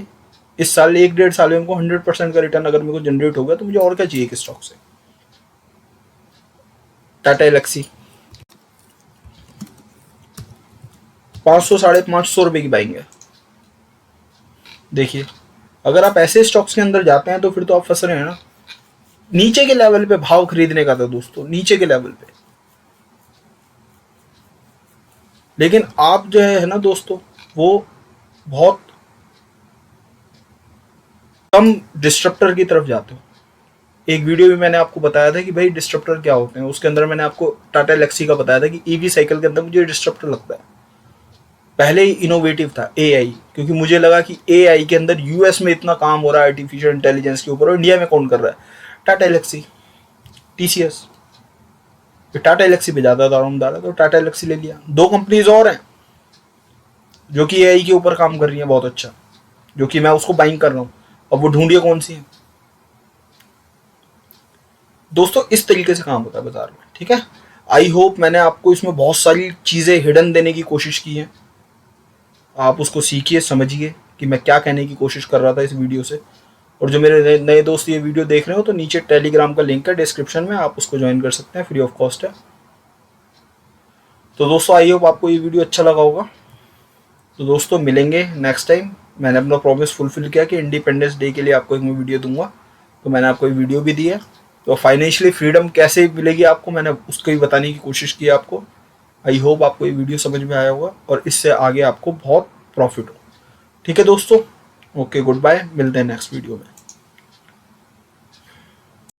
इस साल 1-1.5 साल में उनको 100% का रिटर्न अगर मेरे को जनरेट हो गया तो मुझे और क्या चाहिए कि स्टॉक से। टाटा एलेक्सी 500-550 रुपए की बाइंग है। देखिए अगर आप ऐसे स्टॉक्स के अंदर जाते हैं तो फिर तो आप फंस रहे हैं ना। नीचे के लेवल पे भाव खरीदने का था दोस्तों, नीचे के लेवल पे। लेकिन आप जो है ना दोस्तों, वो बहुत कम डिस्ट्रप्टर की तरफ जाते हो। एक वीडियो भी मैंने आपको बताया था कि भाई डिस्ट्रप्टर क्या होते हैं, उसके अंदर मैंने आपको टाटा एलेक्सी का बताया था कि ईवी साइकिल के अंदर मुझे डिस्ट्रप्टर लगता है। पहले ही इनोवेटिव था एआई, क्योंकि मुझे लगा कि एआई के अंदर यूएस में इतना काम हो रहा है आर्टिफिशियल इंटेलिजेंस के ऊपर, और इंडिया में कौन कर रहा है? टाटा एलेक्सी, टीसीएस। टाटा एलेक्सी पे ज़्यादा दारोमदार है तो टाटा एलेक्सी ले लिया। दो कंपनीज और हैं जो कि एआई के ऊपर काम कर रही हैं बहुत अच्छा, जो कि मैं उसको बाइंग कर रहा हूँ। अब वो ढूंढिए कौन सी है दोस्तों। इस तरीके से काम होता है बाजार में, ठीक है। आई होप मैंने आपको इसमें बहुत सारी चीज़ें हिडन देने की कोशिश की है, आप उसको सीखिए, समझिए कि मैं क्या कहने की कोशिश कर रहा था इस वीडियो से। और जो मेरे नए दोस्त ये वीडियो देख रहे हो तो नीचे टेलीग्राम का लिंक है डिस्क्रिप्शन में, आप उसको ज्वाइन कर सकते हैं, फ्री ऑफ कॉस्ट है। तो दोस्तों आई होप आपको ये वीडियो अच्छा लगा होगा। तो दोस्तों मिलेंगे नेक्स्ट टाइम। मैंने अपना प्रॉमिस फुलफिल किया कि इंडिपेंडेंस डे के लिए आपको एक मैं वीडियो दूंगा, तो मैंने आपको एक वीडियो भी दी है। तो फाइनेंशियली फ्रीडम कैसे मिलेगी आपको, मैंने उसको भी बताने की कोशिश की आपको। आई होप आपको ये वीडियो समझ में आया होगा और इससे आगे आपको बहुत प्रॉफिट हो। ठीक है दोस्तों, ओके, गुड बाय, मिलते हैं नेक्स्ट वीडियो में।